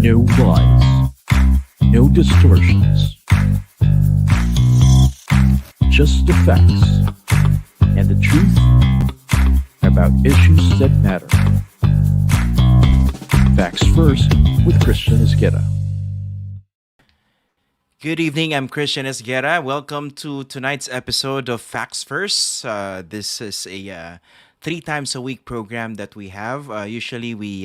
No lies, no distortions, just the facts and the truth about issues that matter. Facts First with Christian Esguerra. Good evening, I'm Christian Esguerra. Welcome to tonight's episode of Facts First. This is a 3 times a week program that we have. Usually we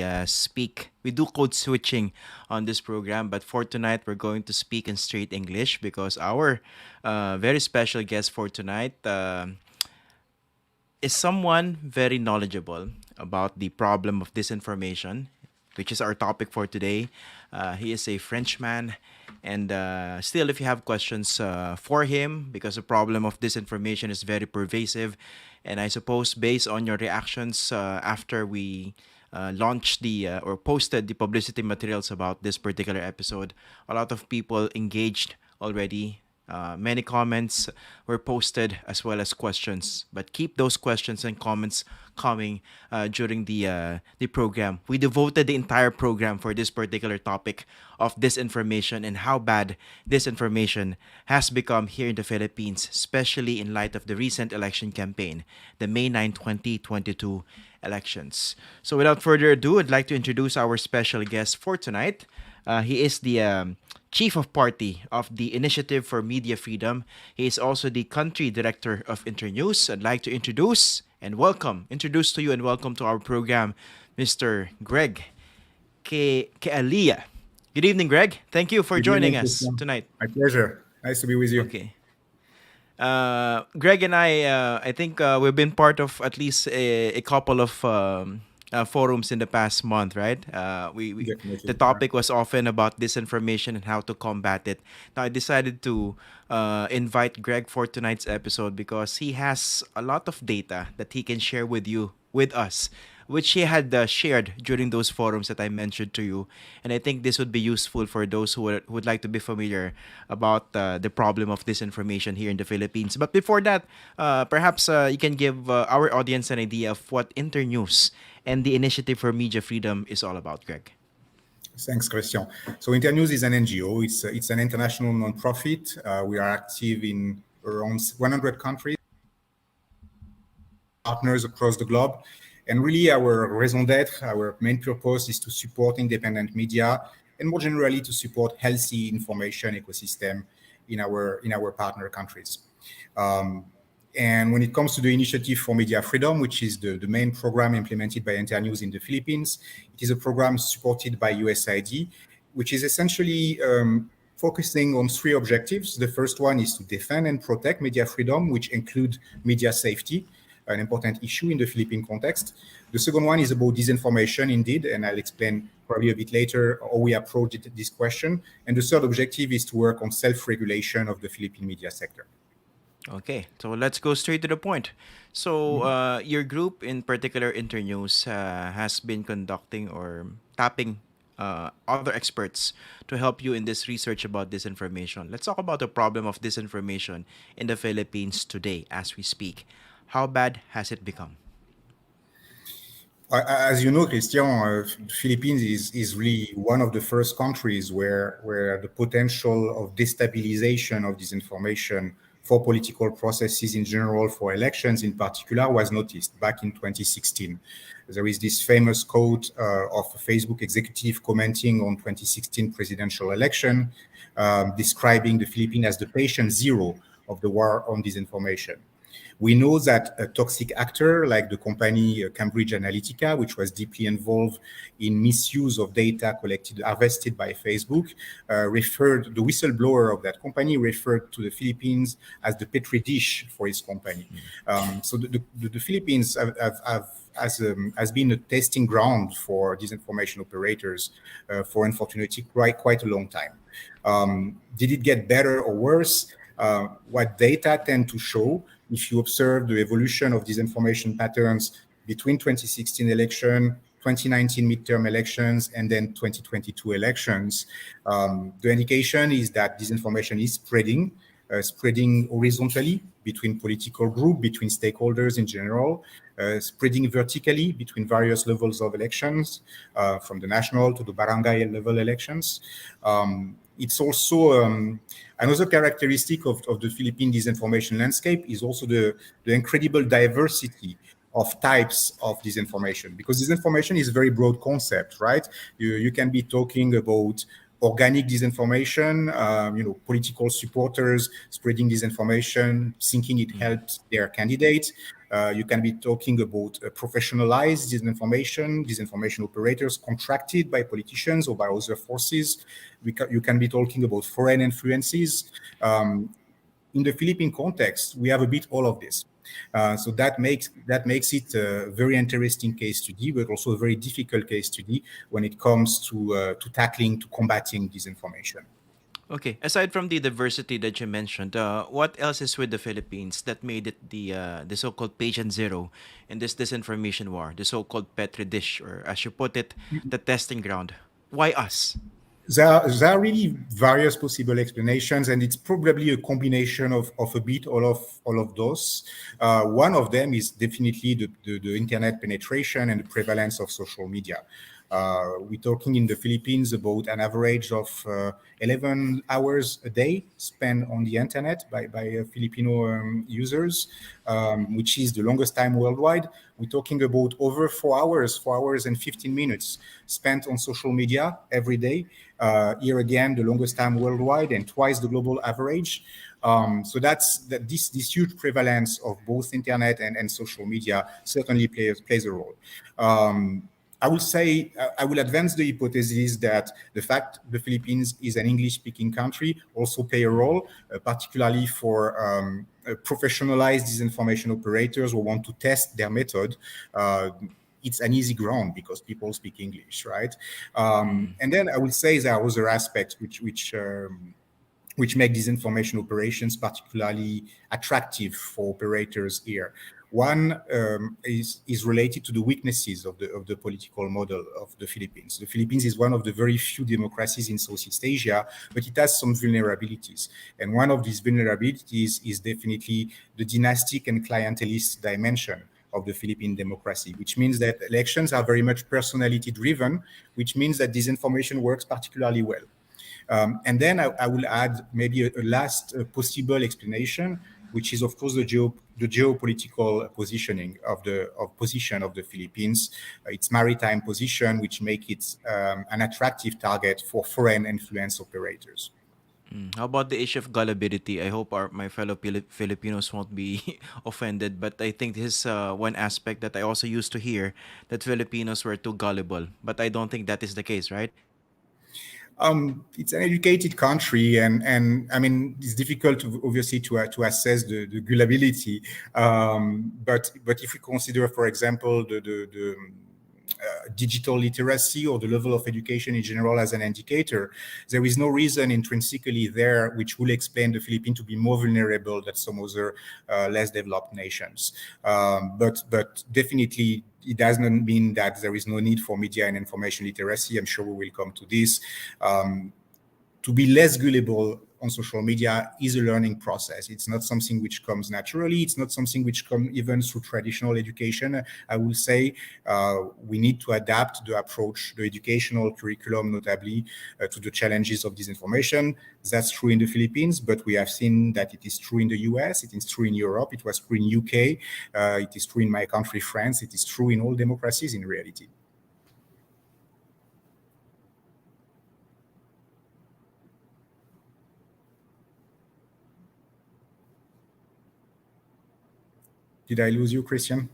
do code switching on this program, but for tonight we're going to speak in straight English because our very special guest for tonight is someone very knowledgeable about the problem of disinformation, which is our topic for today. He is a Frenchman, and still, if you have questions for him, because the problem of disinformation is very pervasive, and I suppose based on your reactions after we launched or posted the publicity materials about this particular episode, a lot of people engaged already. Many comments were posted as well as questions, but keep those questions and comments coming during the program. We devoted the entire program for this particular topic of disinformation and how bad disinformation has become here in the Philippines, especially in light of the recent election campaign, the May 9, 2022 elections. So without further ado, I'd like to introduce our special guest for tonight. He is the Chief of Party of the Initiative for Media Freedom. He is also the Country Director of Internews. I'd like to introduce to you and welcome to our program, Mr. Greg Kehailia. Good evening, Greg. Thank you for Good joining evening, us Christian. tonight. My pleasure. Nice to be with you. Okay. Greg and I think we've been part of at least a couple of forums in the past month, right? Definitely. The topic was often about disinformation and how to combat it. Now, I decided to invite Greg for tonight's episode because he has a lot of data that he can share with us, which he had shared during those forums that I mentioned to you. And I think this would be useful for those who would like to be familiar about the problem of disinformation here in the Philippines. But before that, perhaps you can give our audience an idea of what Internews and the Initiative for Media Freedom is all about, Greg. Thanks, Christian. So Internews is an NGO. It's an international nonprofit. We are active in around 100 countries, partners across the globe. And really our raison d'etre, our main purpose is to support independent media and more generally to support healthy information ecosystem in our partner countries. And when it comes to the Initiative for Media Freedom, which is the main program implemented by Internews in the Philippines, it is a program supported by USAID, which is essentially focusing on 3 objectives. The first one is to defend and protect media freedom, which include media safety, an important issue in the Philippine context. The second one is about disinformation, indeed, and I'll explain probably a bit later how we approach this question. And the third objective is to work on self-regulation of the Philippine media sector. Okay, so let's go straight to the point. So, your group, in particular Internews, has been conducting or tapping other experts to help you in this research about disinformation. Let's talk about the problem of disinformation in the Philippines today as we speak. How bad has it become? As you know, Christian, the Philippines is really one of the first countries where the potential of destabilization of disinformation for political processes in general, for elections in particular, was noticed back in 2016. There is this famous quote of a Facebook executive commenting on 2016 presidential election, describing the Philippines as the patient zero of the war on disinformation. We know that a toxic actor like the company Cambridge Analytica, which was deeply involved in misuse of data harvested by Facebook, the whistleblower of that company referred to the Philippines as the petri dish for his company. So the Philippines has been a testing ground for disinformation operators for unfortunately quite a long time. Did it get better or worse? What data tend to show, if you observe the evolution of disinformation patterns between 2016 election, 2019 midterm elections, and then 2022 elections, the indication is that disinformation is spreading horizontally between political groups, between stakeholders in general, spreading vertically between various levels of elections, from the national to the barangay level elections. It's also another characteristic of the Philippine disinformation landscape is also the incredible diversity of types of disinformation, because disinformation is a very broad concept, right? You can be talking about organic disinformation, political supporters spreading disinformation, thinking it helps their candidate. You can be talking about professionalized disinformation operators contracted by politicians or by other forces. You can be talking about foreign influences. In the Philippine context, we have a bit all of this. So that makes it a very interesting case study, but also a very difficult case study when it comes to tackling, to combating disinformation. Okay. Aside from the diversity that you mentioned, what else is with the Philippines that made it the so-called patient zero in this disinformation war, the so-called petri dish, or as you put it, the testing ground? Why us? There are really various possible explanations, and it's probably a combination of a bit all of those. One of them is definitely the internet penetration and the prevalence of social media. We're talking in the Philippines about an average of 11 hours a day spent on the internet by Filipino users, which is the longest time worldwide. We're talking about over 4 hours and 15 minutes spent on social media every day. Here again, the longest time worldwide and twice the global average. So this huge prevalence of both internet and social media certainly plays a role. I will say, I will advance the hypothesis that the fact the Philippines is an English-speaking country also play a role, particularly for professionalized disinformation operators who want to test their method. It's an easy ground because people speak English, right? And then I would say there are other aspects which make disinformation operations particularly attractive for operators here. One is related to the weaknesses of the political model of the Philippines. The Philippines is one of the very few democracies in Southeast Asia, but it has some vulnerabilities. And one of these vulnerabilities is definitely the dynastic and clientelist dimension of the Philippine democracy, which means that elections are very much personality driven, which means that disinformation works particularly well. And then I will add maybe a last possible explanation, which is of course the geopolitical positioning position of the Philippines, its maritime position, which make it an attractive target for foreign influence operators. How about the issue of gullibility? I hope my fellow Filipinos won't be offended, but I think this is one aspect that I also used to hear, that Filipinos were too gullible. But I don't think that is the case, right? It's an educated country, and I mean it's difficult obviously to assess the gullibility. But if we consider, for example, the digital literacy or the level of education in general as an indicator, there is no reason intrinsically there which will explain the Philippines to be more vulnerable than some other less developed nations. But definitely it does not mean that there is no need for media and information literacy. I'm sure we will come to this. To be less gullible on social media is a learning process. It's not something which comes naturally. It's not something which comes even through traditional education. I will say we need to adapt the approach, the educational curriculum, notably to the challenges of disinformation. That's true in the Philippines, but we have seen that it is true in the US, it is true in Europe, it was true in UK, it is true in my country, France, it is true in all democracies in reality. Did I lose you, Christian?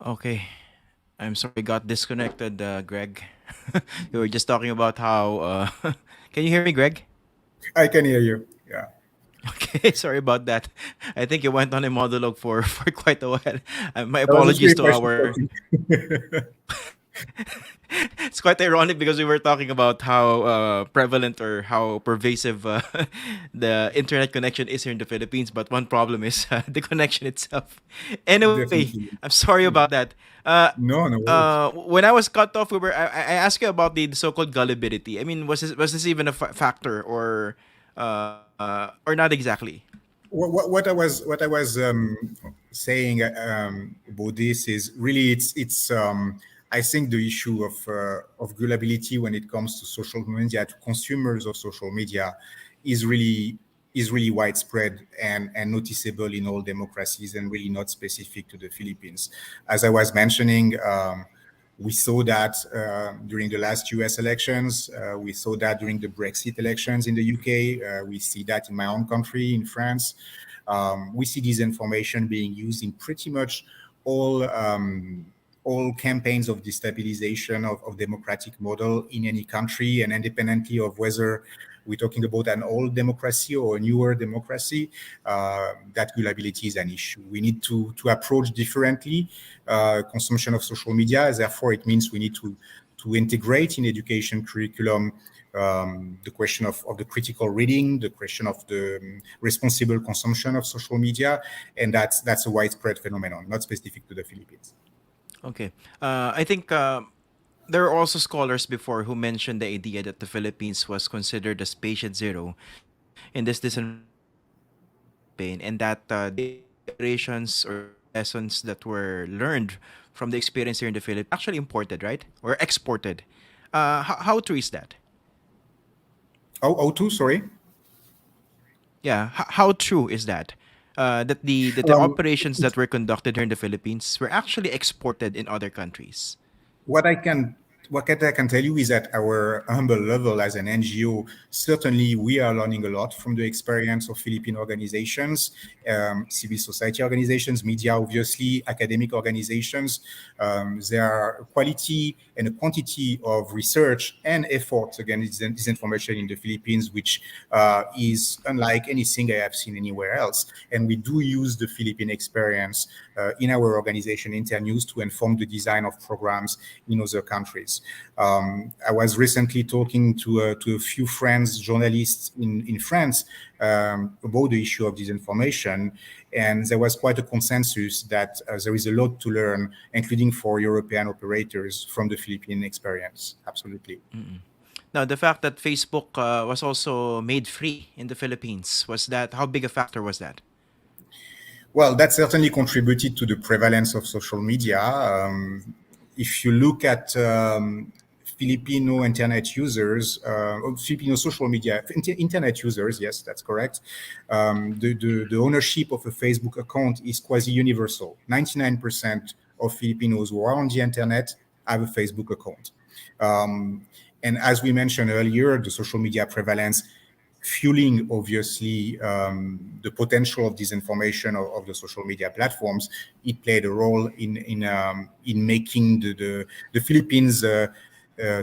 Okay. I'm sorry, got disconnected, Greg. You were just talking about how. Can you hear me, Greg? I can hear you. Yeah. Okay, sorry about that. I think you went on a monologue for, for quite a while. My I was just apologies really to question our. talking. It's quite ironic because we were talking about how prevalent or how pervasive the internet connection is here in the Philippines, but one problem is the connection itself. Anyway, I'm Definitely. sorry about that. Uh, No, no worries. when I was cut off, I asked you about the so-called gullibility. I mean, was this even a factor or not exactly? What I was saying about this is really it's I think the issue of gullibility when it comes to social media, to consumers of social media, is really is really widespread and noticeable in all democracies and really not specific to the Philippines. As I was mentioning, we saw that during the last US elections. We saw that during the Brexit elections in the UK. We see that in my own country, in France. We see disinformation being used in pretty much all all campaigns of destabilization of democratic model in any country, and independently of whether we're talking about an old democracy or a newer democracy, that gullibility is an issue. We need to approach differently consumption of social media. Therefore, it means we need to integrate in education curriculum the question of the critical reading, the question of the responsible consumption of social media, and that's a widespread phenomenon, not specific to the Philippines. Okay. I think there are also scholars before who mentioned the idea that the Philippines was considered as patient zero in this disinformation campaign, and that the operations or the lessons that were learned from the experience here in the Philippines actually imported, right? Or exported. How true is that? Oh, two, sorry. Yeah, how true is that? That the Um, operations that were conducted here in the Philippines were actually exported in other countries. what I can what I can tell you is that our humble level as an NGO, certainly we are learning a lot from the experience of Philippine organizations, civil society organizations, media, obviously, academic organizations. There are quality and a quantity of research and effort against disinformation in the Philippines, which is unlike anything I have seen anywhere else. And we do use the Philippine experience in our organization Internews to inform the design of programs in other countries. I was recently talking to a few friends, journalists in France, about the issue of disinformation, and there was quite a consensus that there is a lot to learn, including for European operators, from the Philippine experience. Absolutely. Now, the fact that Facebook was also made free in the Philippines, was that how big a factor was that? Well, that certainly contributed to the prevalence of social media. If you look at Filipino internet users, or Filipino social media, internet users, yes, that's correct. The ownership of a Facebook account is quasi universal. 99% of Filipinos who are on the internet have a Facebook account. Um, and as we mentioned earlier, the social media prevalence fueling obviously the potential of disinformation of the social media platforms. It played a role in making the Philippines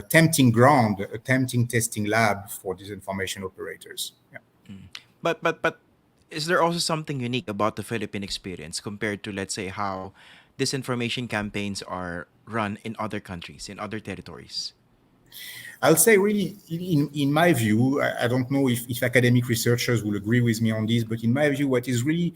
tempting ground, a tempting testing lab for disinformation operators. Yeah. But is there also something unique about the Philippine experience compared to, let's say, how disinformation campaigns are run in other countries, in other territories? I'll say really, in my view, I don't know if academic researchers will agree with me on this, but in my view, what is really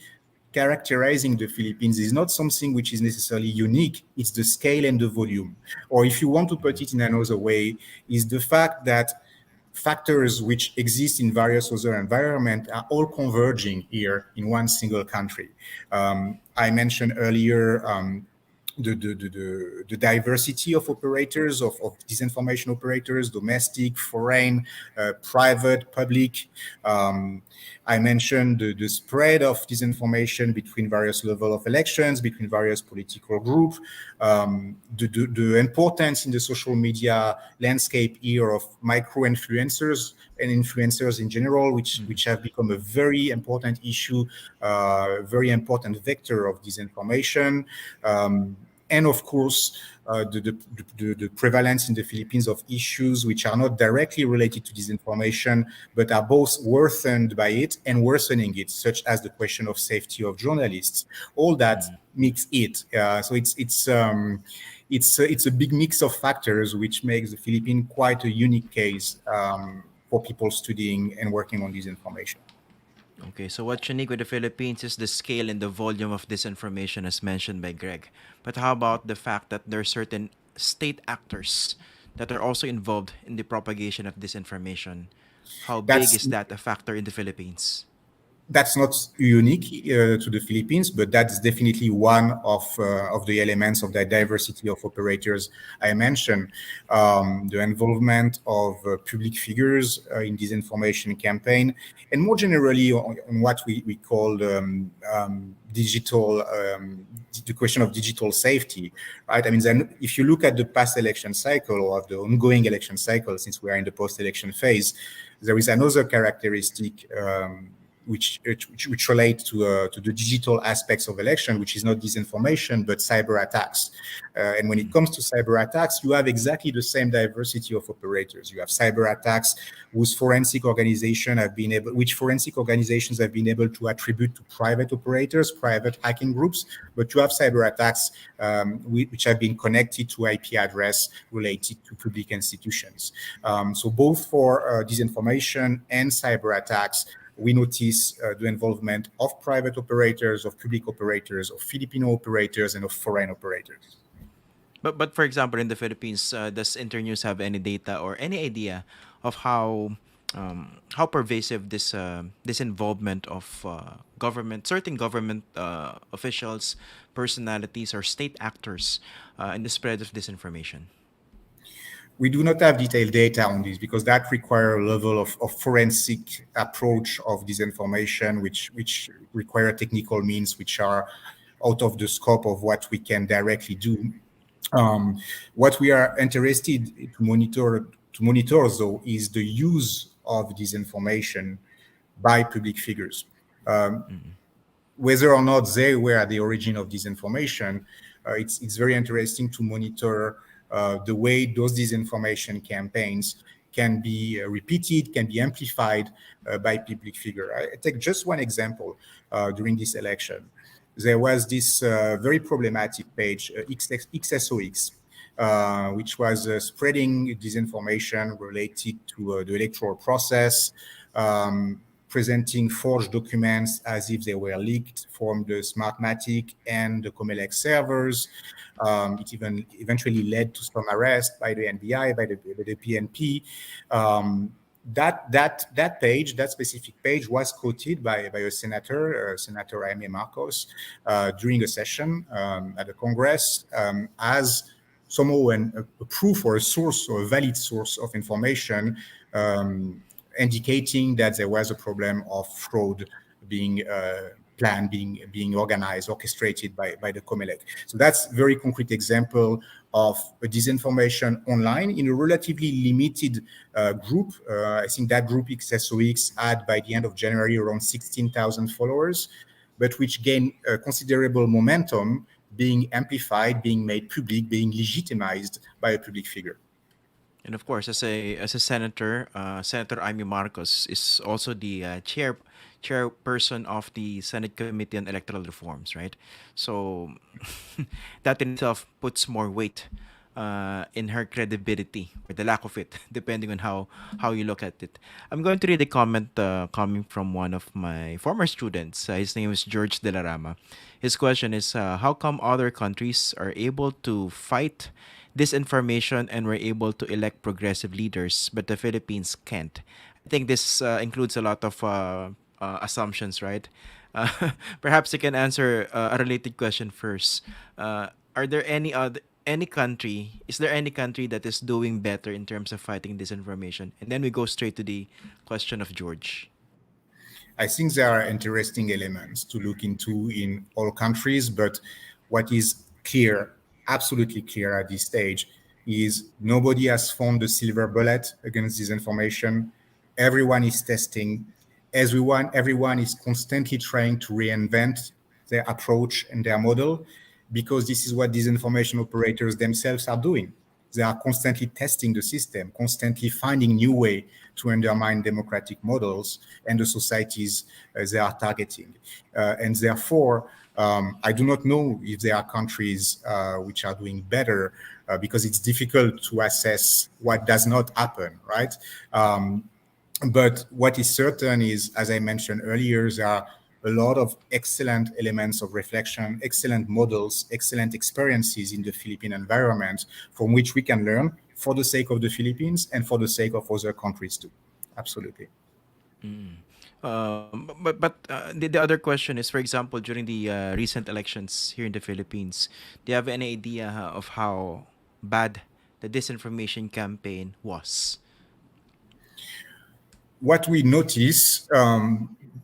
characterizing the Philippines is not something which is necessarily unique. It's the scale and the volume. Or if you want to put it in another way, is the fact that factors which exist in various other environments are all converging here in one single country. I mentioned earlier the diversity of operators, of disinformation operators, domestic, foreign, private, public. Um, I mentioned the spread of disinformation between various levels of elections, between various political groups, the importance in the social media landscape here of micro influencers and influencers in general, which have become a very important issue, very important vector of disinformation. Um, and of course, the prevalence in the Philippines of issues which are not directly related to disinformation, but are both worsened by it and worsening it, such as the question of safety of journalists. All that makes it. It's a big mix of factors which makes the Philippines quite a unique case for people studying and working on disinformation. Okay, so what's unique with the Philippines is the scale and the volume of disinformation as mentioned by Greg. But how about the fact that there are certain state actors that are also involved in the propagation of disinformation? How big That's is that a factor in the Philippines? that's not unique to the Philippines, but that's definitely one of the elements of the diversity of operators I mentioned. The involvement of public figures in disinformation campaign, and more generally on what we call digital, the question of digital safety, right? I mean, then if you look at the past election cycle or the ongoing election cycle, since we are in the post-election phase, there is another characteristic which relate to the digital aspects of election, which is not disinformation, but cyber attacks. And when it comes to cyber attacks, you have exactly the same diversity of operators. You have cyber attacks which forensic organizations have been able to attribute to private operators, private hacking groups, but you have cyber attacks which have been connected to IP address related to public institutions. So both for disinformation and cyber attacks, we notice the involvement of private operators, of public operators, of Filipino operators, and of foreign operators. But for example, in the Philippines, does Internews have any data or any idea of how pervasive this involvement of certain government officials, personalities, or state actors in the spread of disinformation? We do not have detailed data on this because that requires a level of forensic approach of disinformation, which require technical means which are out of the scope of what we can directly do. What we are interested to monitor though is the use of disinformation by public figures. Whether or not they were at the origin of disinformation, it's very interesting to monitor the way those disinformation campaigns can be repeated, can be amplified by public figure. I take just one example during this election. There was this very problematic page, XSOX, which was spreading disinformation related to the electoral process, presenting forged documents as if they were leaked from the Smartmatic and the Comelec servers. It even eventually led to some arrest by the NBI, by the PNP. That specific page was quoted by a senator, Senator Jaime Marcos, during a session at the Congress as somehow a proof or a source or a valid source of information indicating that there was a problem of fraud being planned, being organized, orchestrated by the Comelec. So that's a very concrete example of a disinformation online in a relatively limited group. I think that group XSOX had by the end of January around 16,000 followers, but which gained considerable momentum, being amplified, being made public, being legitimized by a public figure. And of course, as a senator, Senator Amy Marcos is also the chairperson of the Senate Committee on Electoral Reforms, right? So that in itself puts more weight in her credibility or the lack of it, depending on how you look at it. I'm going to read a comment coming from one of my former students. His name is George De La Rama. His question is, how come other countries are able to fight disinformation and were able to elect progressive leaders, but the Philippines can't? I think this includes a lot of assumptions, right? Perhaps you can answer a related question first. Are there any country? Is there any country that is doing better in terms of fighting disinformation? And then we go straight to the question of George. I think there are interesting elements to look into in all countries, but what is clear, absolutely clear at this stage, is nobody has found the silver bullet against disinformation. Everyone is testing. Everyone is constantly trying to reinvent their approach and their model. because this is what disinformation operators themselves are doing. They are constantly testing the system, constantly finding new way to undermine democratic models and the societies they are targeting. And therefore, I do not know if there are countries which are doing better because it's difficult to assess what does not happen, right? But what is certain is, as I mentioned earlier, there are a lot of excellent elements of reflection, excellent models, excellent experiences in the Philippine environment from which we can learn for the sake of the Philippines and for the sake of other countries too. Absolutely. The other question is, for example, during the recent elections here in the Philippines, do you have any idea of how bad the disinformation campaign was? What we notice,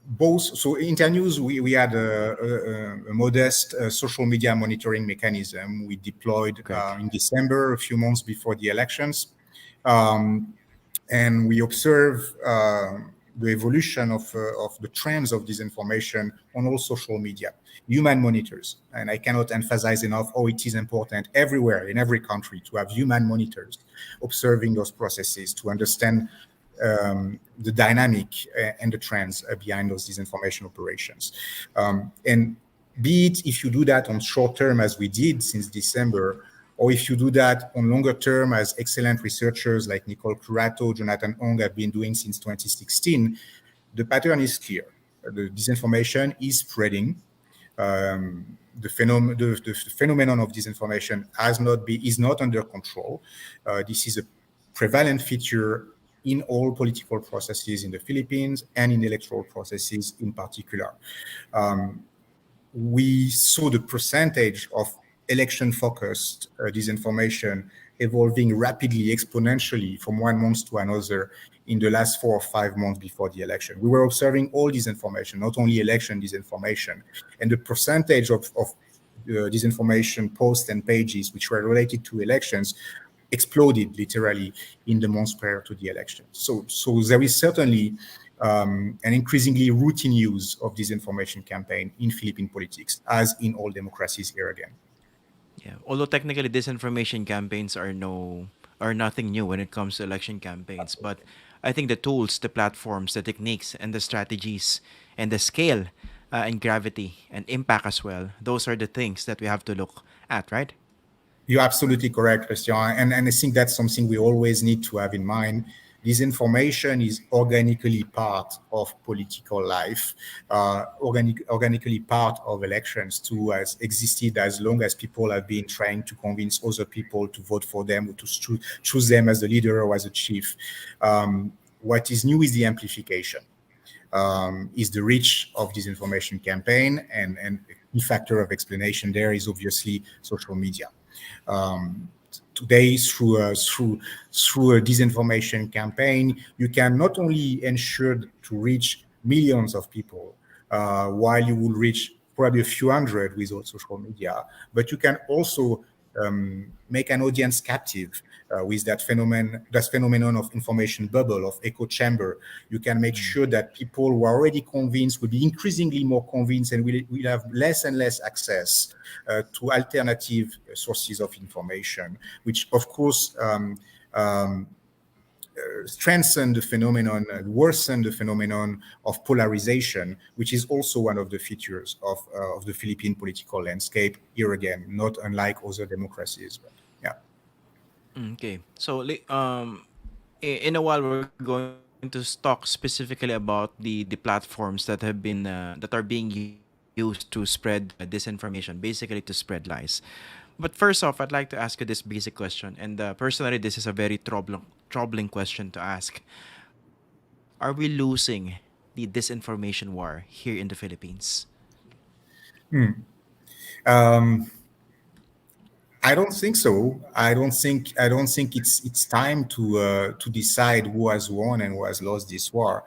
both, so in Internews, we had a modest social media monitoring mechanism we deployed Correct. in December, a few months before the elections. Um, and we observe the evolution of the trends of disinformation on all social media, human monitors. And I cannot emphasize enough how it is important everywhere in every country to have human monitors observing those processes to understand the dynamic and the trends behind those disinformation operations. And be it if you do that on short term, as we did since December, or if you do that on longer term, as excellent researchers like Nicole Curato, Jonathan Ong have been doing since 2016, the pattern is clear. The disinformation is spreading. The phenomenon of disinformation is not under control. This is a prevalent feature in all political processes in the Philippines and in electoral processes in particular. We saw the percentage of election-focused disinformation evolving rapidly, exponentially from one month to another in the last 4 or 5 months before the election. We were observing all disinformation, not only election disinformation, and the percentage of disinformation posts and pages which were related to elections exploded literally in the months prior to the election. So there is certainly an increasingly routine use of disinformation campaign in Philippine politics, as in all democracies here again. Yeah. Although technically disinformation campaigns are nothing new when it comes to election campaigns, but I think the tools, the platforms, the techniques, and the strategies, and the scale, and gravity and impact as well. Those are the things that we have to look at, right? You're absolutely correct, Christian. And I think that's something we always need to have in mind. Disinformation is organically part of political life, organically part of elections too, has existed as long as people have been trying to convince other people to vote for them or to choose them as a leader or as a chief. What is new is the amplification. Is the reach of disinformation campaign, and a key factor of explanation there is obviously social media. Um, Today, through a disinformation campaign, you can not only ensure to reach millions of people, while you will reach probably a few hundred without social media, but you can also make an audience captive with that phenomenon of information bubble, of echo chamber. You can make sure that people who are already convinced will be increasingly more convinced and will have less and less access to alternative sources of information, which of course strengthen the phenomenon, worsen the phenomenon of polarization, which is also one of the features of the Philippine political landscape. Here again, not unlike other democracies. But yeah. Okay. So, in a while, we're going to talk specifically about the platforms that have been that are being used to spread disinformation, basically to spread lies. But first off, I'd like to ask you this basic question, and personally, this is a very troubling question to ask. Are we losing the disinformation war here in the Philippines? Um, I don't think so. I don't think it's time to decide who has won and who has lost this war.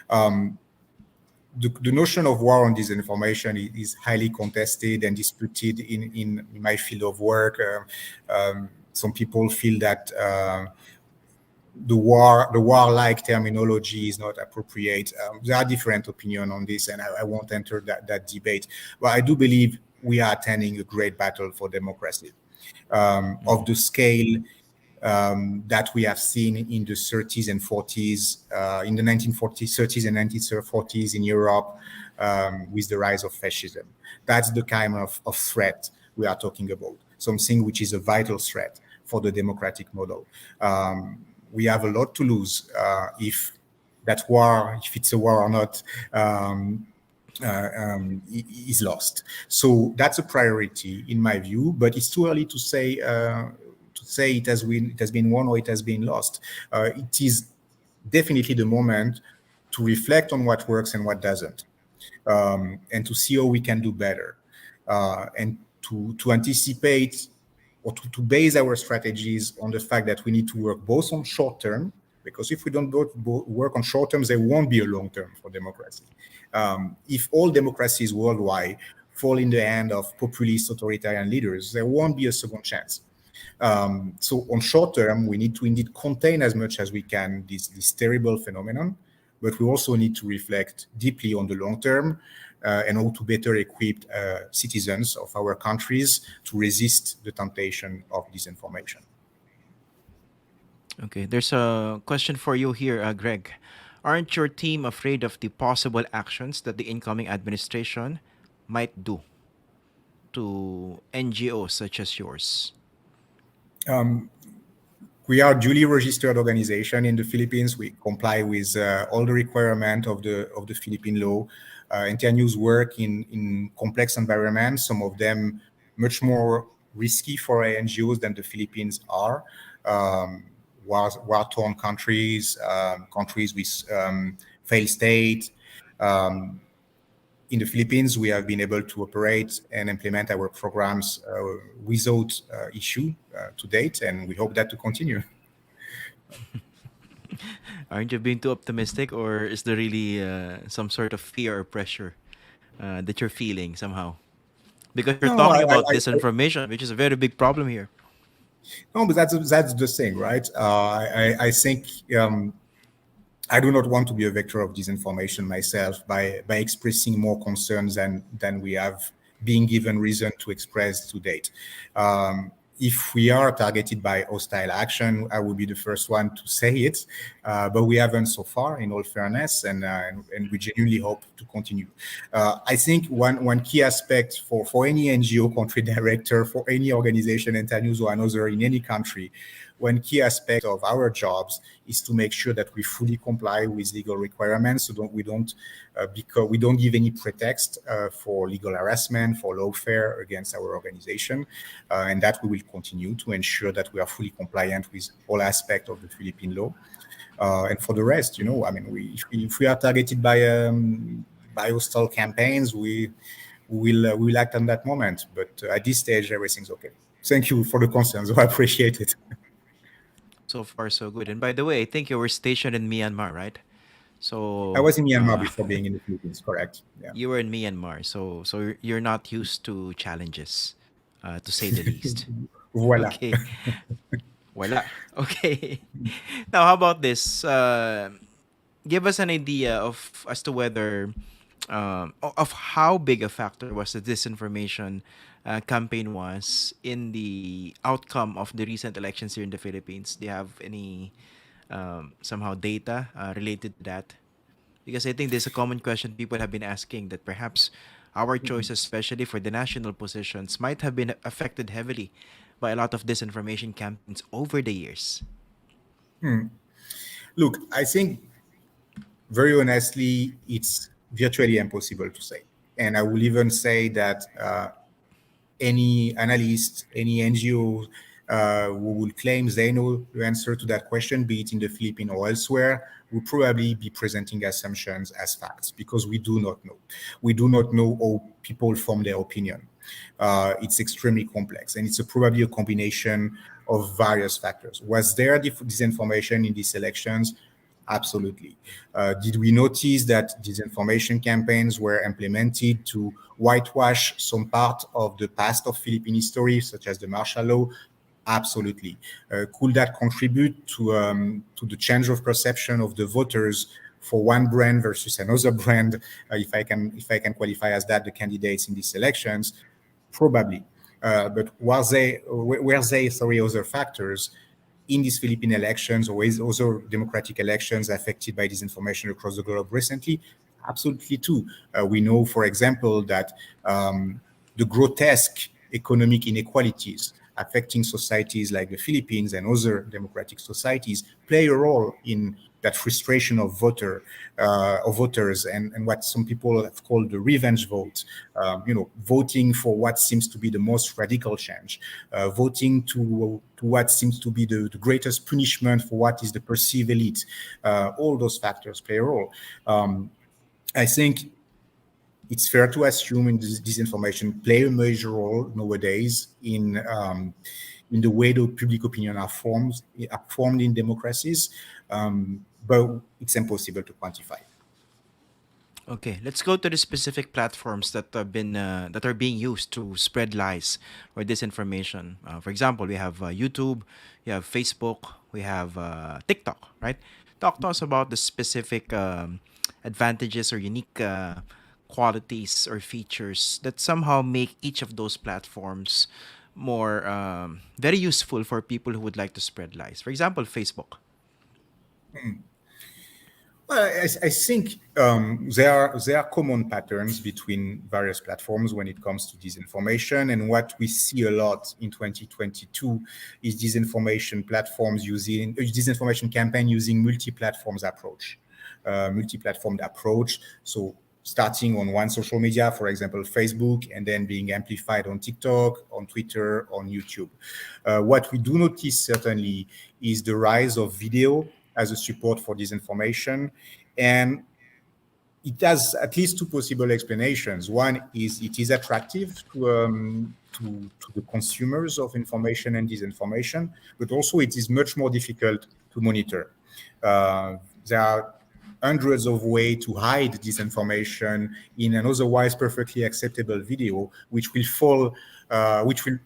Um, the notion of war on disinformation is highly contested and disputed in my field of work. Some people feel that the warlike terminology is not appropriate. There are different opinions on this, and I won't enter that debate. But I do believe we are attending a great battle for democracy of the scale that we have seen in the 30s and 40s, in the 1940s, 30s and 1940s in Europe with the rise of fascism. That's the kind of threat we are talking about, something which is a vital threat for the democratic model. We have a lot to lose if that war, if it's a war or not, is lost. So that's a priority in my view, but it's too early to say it has been won or it has been lost. It is definitely the moment to reflect on what works and what doesn't, and to see how we can do better, and to anticipate or to base our strategies on the fact that we need to work both on short term, because if we don't work on short term, there won't be a long term for democracy. If all democracies worldwide fall in the hand of populist authoritarian leaders, there won't be a second chance. So on short term, we need to indeed contain as much as we can this terrible phenomenon, but we also need to reflect deeply on the long term and how to better equip citizens of our countries to resist the temptation of disinformation. Okay, there's a question for you here, Greg. Aren't your team afraid of the possible actions that the incoming administration might do to NGOs such as yours? We are a duly registered organization in the Philippines. We comply with all the requirements of the Philippine law. Internews work in complex environments, some of them much more risky for NGOs than the Philippines are. War-torn countries, countries with failed state. In the Philippines, we have been able to operate and implement our programs without issue to date, and we hope that to continue. Aren't you being too optimistic, or is there really some sort of fear or pressure that you're feeling somehow? Because you're No, talking about disinformation, which is a very big problem here. no, but that's the thing, right? I think I do not want to be a vector of disinformation myself by expressing more concerns than we have been given reason to express to date. If we are targeted by hostile action, I will be the first one to say it, but we haven't so far, in all fairness, and we genuinely hope to continue. I think one key aspect for any NGO country director, for any organization, Internews or another in any country, one key aspect of our jobs is to make sure that we fully comply with legal requirements, so because we don't give any pretext for legal harassment, for lawfare against our organization, and that we will continue to ensure that we are fully compliant with all aspects of the Philippine law. And for the rest, I mean, if we are targeted by hostile campaigns, we will act on that moment. But at this stage, everything's okay. Thank you for the concerns. I appreciate it. So far, so good. And by the way, I think you were stationed in Myanmar, right? I So was in Myanmar before being in the Philippines, correct? Yeah. you were in Myanmar, so you're not used to challenges, to say the least. Voila. Okay, voila. Okay. Now, how about this? Give us an idea of as to whether of how big a factor was the disinformation campaign was in the outcome of the recent elections here in the Philippines. Do you have any somehow data related to that? Because I think there's a common question people have been asking that perhaps our choices, especially for the national positions, might have been affected heavily by a lot of disinformation campaigns over the years. Look, I think very honestly, it's virtually impossible to say. And I will even say that any analyst, any NGO who will claim they know the answer to that question, be it in the Philippines or elsewhere, will probably be presenting assumptions as facts, because we do not know. We do not know how people form their opinion. It's extremely complex, and it's probably a combination of various factors. Was there disinformation in these elections? Absolutely. Did we notice that disinformation campaigns were implemented to whitewash some part of the past of Philippine history, such as the martial law? Absolutely. Could that contribute to the change of perception of the voters for one brand versus another brand, if I can qualify as that, the candidates in these elections? Probably. But were they, sorry, other factors in these Philippine elections or other democratic elections affected by disinformation across the globe recently? Absolutely too. We know, for example, that the grotesque economic inequalities affecting societies like the Philippines and other democratic societies play a role in that frustration of voters and what some people have called the revenge vote. Voting for what seems to be the most radical change, voting to what seems to be the greatest punishment for what is the perceived elite. All those factors play a role. I think it's fair to assume in disinformation play a major role nowadays in the way the public opinion are formed in democracies, but it's impossible to quantify. Okay, let's go to the specific platforms that have been that are being used to spread lies or disinformation. For example, we have YouTube, we have Facebook, we have TikTok. Right? Talk to us about the specific advantages or unique qualities or features that somehow make each of those platforms more very useful for people who would like to spread lies. For example, Facebook. Well, I think there are common patterns between various platforms when it comes to disinformation, and what we see a lot in 2022 is disinformation campaign using multi-platformed approach. So starting on one social media, for example, Facebook, and then being amplified on TikTok, on Twitter, on YouTube. What we do notice certainly is the rise of video as a support for disinformation. And it has at least two possible explanations. One is it is attractive to the consumers of information and disinformation, but also it is much more difficult to monitor. There are hundreds of ways to hide disinformation in an otherwise perfectly acceptable video, which will fall, which will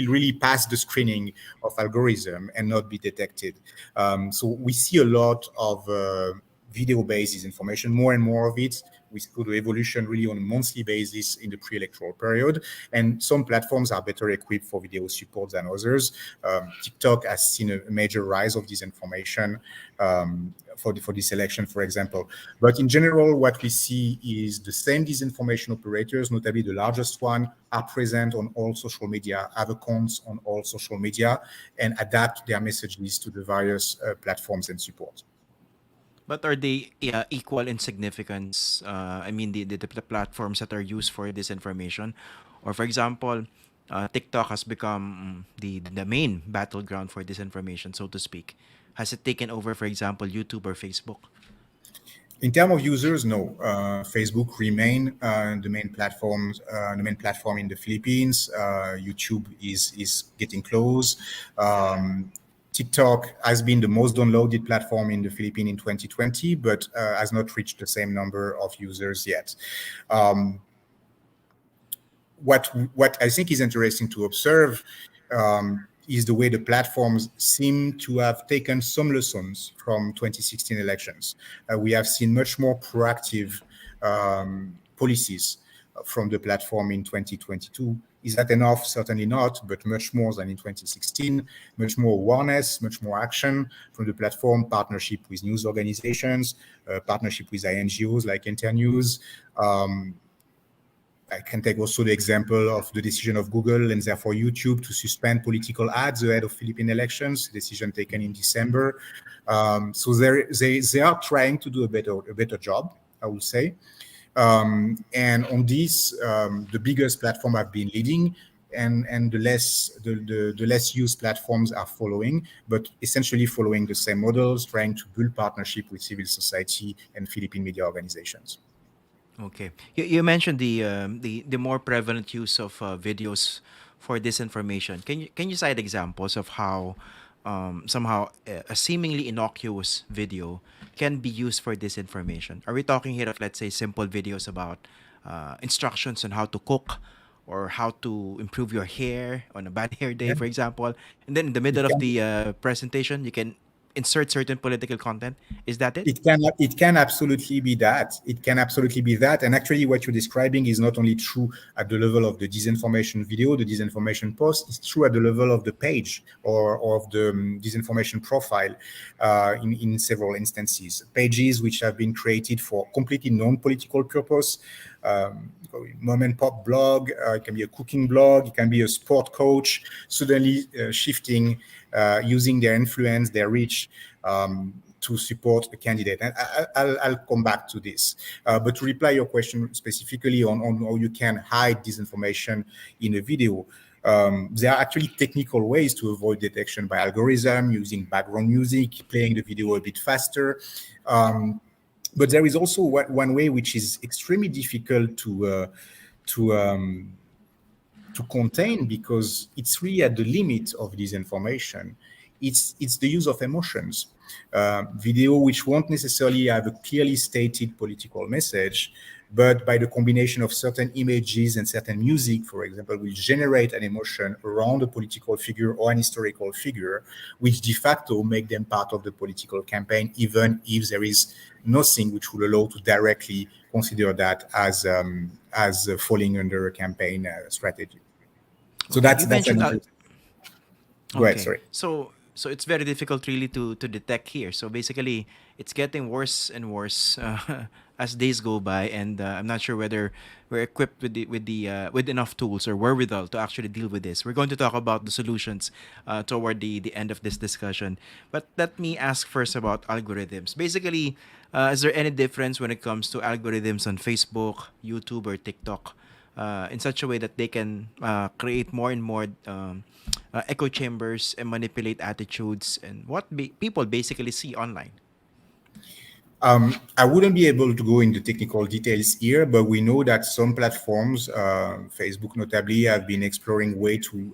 really pass the screening of algorithm and not be detected. So we see a lot of video-based disinformation, more and more of it. We see the evolution really on a monthly basis in the pre-electoral period. And some platforms are better equipped for video support than others. TikTok has seen a major rise of disinformation for this election, for example. But in general, what we see is the same disinformation operators, notably the largest one, are present on all social media, have accounts on all social media, and adapt their messages to the various platforms and support. But are they equal in significance? I mean, the platforms that are used for disinformation, or for example, TikTok has become the main battleground for disinformation, so to speak. Has it taken over, for example, YouTube or Facebook? In terms of users, no. Facebook remain the main platform in the Philippines. YouTube is getting close. TikTok has been the most downloaded platform in the Philippines in 2020, but has not reached the same number of users yet. What I think is interesting to observe is the way the platforms seem to have taken some lessons from 2016 elections. We have seen much more proactive policies from the platform in 2022. Is that enough? Certainly not, but much more than in 2016. Much more awareness, much more action from the platform, partnership with news organizations, partnership with INGOs like Internews. I can take also the example of the decision of Google and therefore YouTube to suspend political ads ahead of Philippine elections, decision taken in December. So they are trying to do a better job, I would say. And on this, the biggest platform have been leading, and the less used platforms are following, but essentially following the same models, trying to build partnership with civil society and Philippine media organizations. Okay. You mentioned the more prevalent use of videos for disinformation. Can you cite examples of how somehow a seemingly innocuous video can be used for disinformation? Are we talking here of, let's say, simple videos about instructions on how to cook or how to improve your hair on a bad hair day, Yeah, for example, and then in the middle it of can. the presentation, you can insert certain political content. Is that it? It can absolutely be that. It can absolutely be that. And actually, what you're describing is not only true at the level of the disinformation video, the disinformation post. It's true at the level of the page or of the disinformation profile. In several instances, pages which have been created for completely non-political purpose. Mom and pop blog. It can be a cooking blog. It can be a sport coach. Suddenly shifting, using their influence, their reach. To support a candidate. And I'll come back to this. But to reply your question specifically on how you can hide disinformation in a video, there are actually technical ways to avoid detection by algorithm, using background music, playing the video a bit faster. But there is also one way which is extremely difficult to contain, because it's really at the limit of disinformation. It's the use of emotions. Video which won't necessarily have a clearly stated political message, but by the combination of certain images and certain music, for example, will generate an emotion around a political figure or an historical figure, which de facto make them part of the political campaign, even if there is nothing which will allow to directly consider that as falling under a campaign strategy. So Okay, that's you that's an mentioned interesting. Go ahead. okay. Sorry. So it's very difficult really to detect here. So basically, it's getting worse and worse as days go by, and I'm not sure whether we're equipped with enough tools or wherewithal to actually deal with this. We're going to talk about the solutions toward the end of this discussion. But let me ask first about algorithms. Basically, is there any difference when it comes to algorithms on Facebook, YouTube, or TikTok? In such a way that they can create more and more echo chambers and manipulate attitudes and what people basically see online. I wouldn't be able to go into technical details here, but we know that some platforms, Facebook notably, have been exploring way to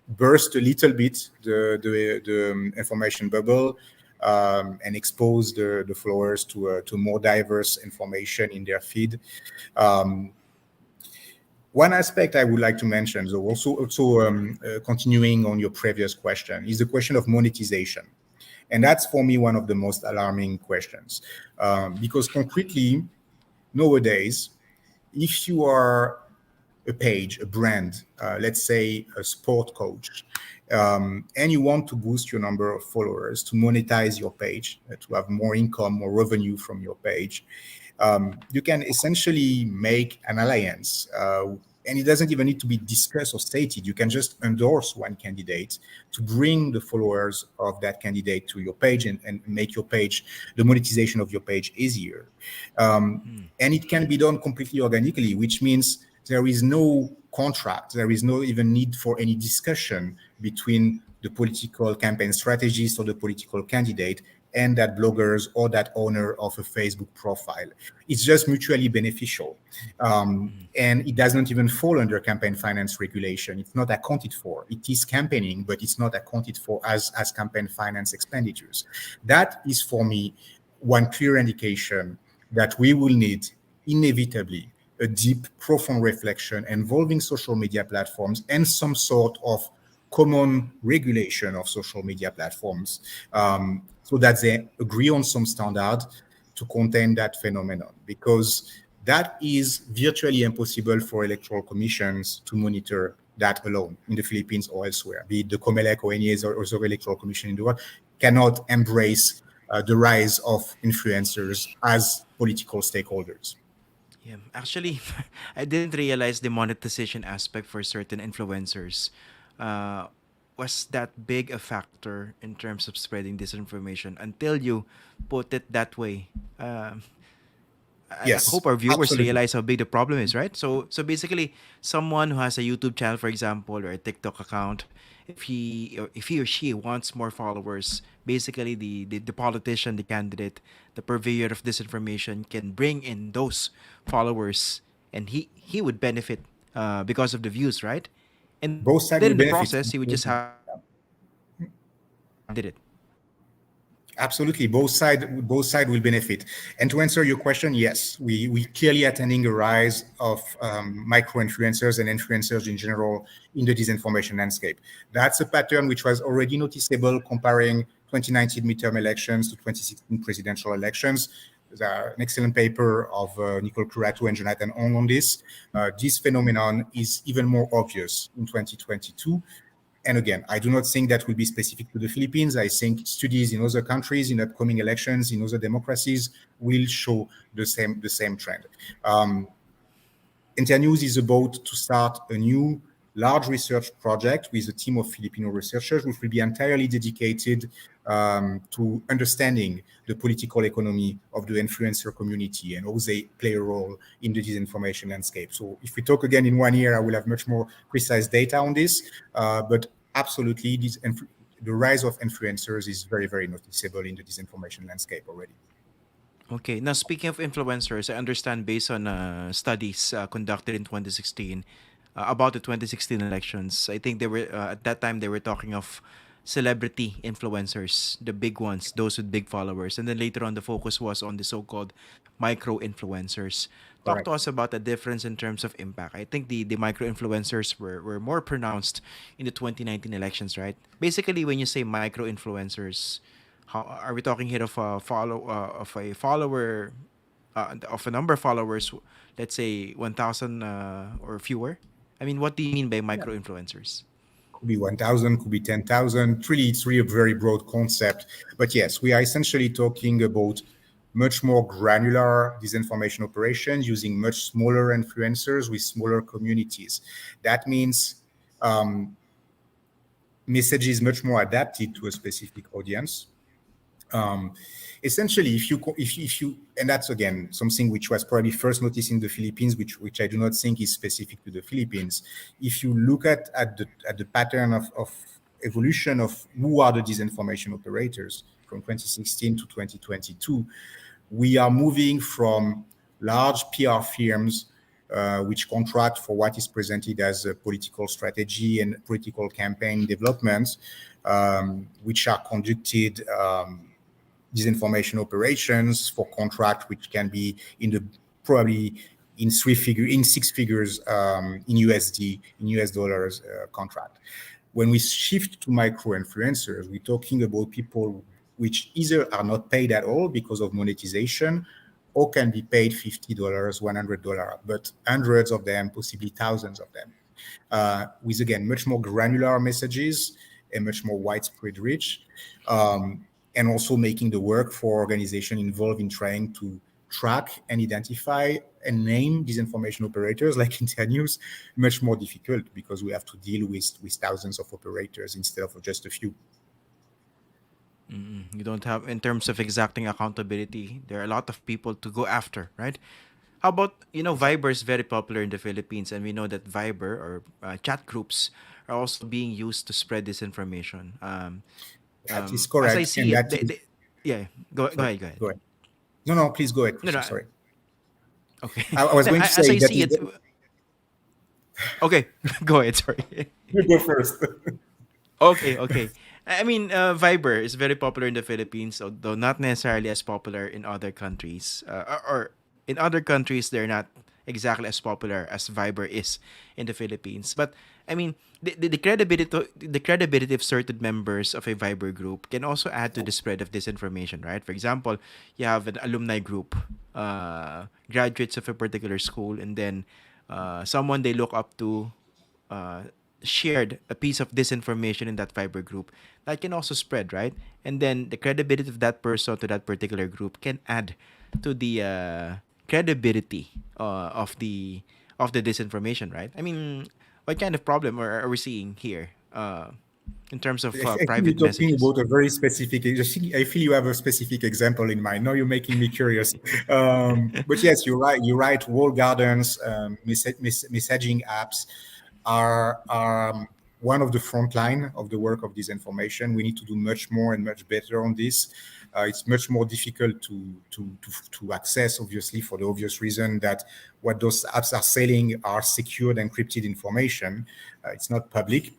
burst a little bit the information bubble, and expose the followers to more diverse information in their feed. One aspect I would like to mention, so also continuing on your previous question, is the question of monetization. And that's for me one of the most alarming questions. Because concretely, nowadays, if you are a page, a brand, let's say a sport coach, and you want to boost your number of followers, to monetize your page, to have more income, more revenue from your page, you can essentially make an alliance. And it doesn't even need to be discussed or stated. You can just endorse one candidate to bring the followers of that candidate to your page, and make your page, the monetization of your page, easier. And it can be done completely organically, which means there is no contract, there is no even need for any discussion between the political campaign strategist or the political candidate and that bloggers or that owner of a Facebook profile. It's just mutually beneficial. And it does not even fall under campaign finance regulation. It's not accounted for. It is campaigning, but it's not accounted for as campaign finance expenditures. That is, for me, one clear indication that we will need inevitably a deep, profound reflection involving social media platforms and some sort of common regulation of social media platforms, so that they agree on some standard to contain that phenomenon, because that is virtually impossible for electoral commissions to monitor that alone in the Philippines or elsewhere. Be it the COMELEC or any other electoral commission in the world cannot embrace the rise of influencers as political stakeholders. Yeah, actually, I didn't realize the monetization aspect for certain influencers uh, was that big a factor in terms of spreading disinformation until you put it that way. I Yes, hope our viewers absolutely. realize how big the problem is, right? So basically, someone who has a YouTube channel, for example, or a TikTok account, if he or she wants more followers, basically the politician, the candidate, the purveyor of disinformation can bring in those followers, and he would benefit because of the views, right? And then in the Both sides process, will he would just benefit. have to did it. Absolutely, both side will benefit. And to answer your question, yes, we clearly attending a rise of micro influencers and influencers in general in the disinformation landscape. That's a pattern which was already noticeable comparing 2019 midterm elections to 2016 presidential elections. There's an excellent paper of Nicole Curato and Jonathan Ong on this. This phenomenon is even more obvious in 2022. And again, I do not think that will be specific to the Philippines. I think studies in other countries, in upcoming elections, in other democracies, will show the same trend. Internews is about to start a new large research project with a team of Filipino researchers, which will be entirely dedicated to understanding the political economy of the influencer community and how they play a role in the disinformation landscape. So if we talk again in 1 year, I will have much more precise data on this. But absolutely, the rise of influencers is very, very noticeable in the disinformation landscape already. Okay. Now, speaking of influencers, I understand based on studies conducted in 2016 about the 2016 elections, I think they were at that time they were talking of celebrity influencers, the big ones, those with big followers, and then later on the focus was on the so-called micro influencers. Talk to Correct. us about the difference in terms of impact. I think the micro influencers were more pronounced in the 2019 elections, right? Basically, when you say micro influencers, how are we talking here of a follower of a number of followers, let's say 1,000 or fewer? I mean, what do you mean by Yeah. micro influencers? Could be 1,000, could be 10,000. Really, it's really a very broad concept. But yes, we are essentially talking about much more granular disinformation operations using much smaller influencers with smaller communities. That means um, messages much more adapted to a specific audience. um, Essentially, if you, and that's again something which was probably first noticed in the Philippines, which I do not think is specific to the Philippines. If you look at the pattern of evolution of who are the disinformation operators from 2016 to 2022, we are moving from large PR firms which contract for what is presented as a political strategy and political campaign development, which are conducted disinformation operations for contract, which can be in the probably in 6 figures in USD, in US dollars contract. When we shift to micro influencers, we're talking about people which either are not paid at all because of monetization or can be paid $50, $100, but hundreds of them, possibly thousands of them, with again much more granular messages and much more widespread reach, and also making the work for organizations involved in trying to track and identify and name disinformation operators like Internews much more difficult because we have to deal with thousands of operators instead of just a few. You don't have, in terms of exacting accountability, there are a lot of people to go after, right? How about, Viber is very popular in the Philippines, and we know that Viber or chat groups are also being used to spread disinformation. That is As I correct, and see it, that is yeah, go sorry. ahead, go ahead. Go ahead. No, no, please go ahead, No, no, Christian. Sorry, okay. I was No, going to as say I that see is it, okay, go ahead, sorry. you go first. Okay, okay. I mean, Viber is very popular in the Philippines, although not necessarily as popular in other countries. Or in other countries, they're not exactly as popular as Viber is in the Philippines. But I mean, the credibility of certain members of a Viber group can also add to the spread of disinformation, right? For example, you have an alumni group, graduates of a particular school, and then someone they look up to uh, shared a piece of disinformation in that Viber group, that can also spread, right? And then the credibility of that person to that particular group can add to the credibility of the disinformation, right? I mean, what kind of problem are we seeing here in terms of I think you're private talking messages? about a very specific. I feel you have a specific example in mind. Now you're making me curious. But yes, you're right. You're right. Walled gardens, messaging apps are one of the front line of the work of disinformation. We need to do much more and much better on this. It's much more difficult to access, obviously, for the obvious reason that what those apps are selling are secured, encrypted information. It's not public.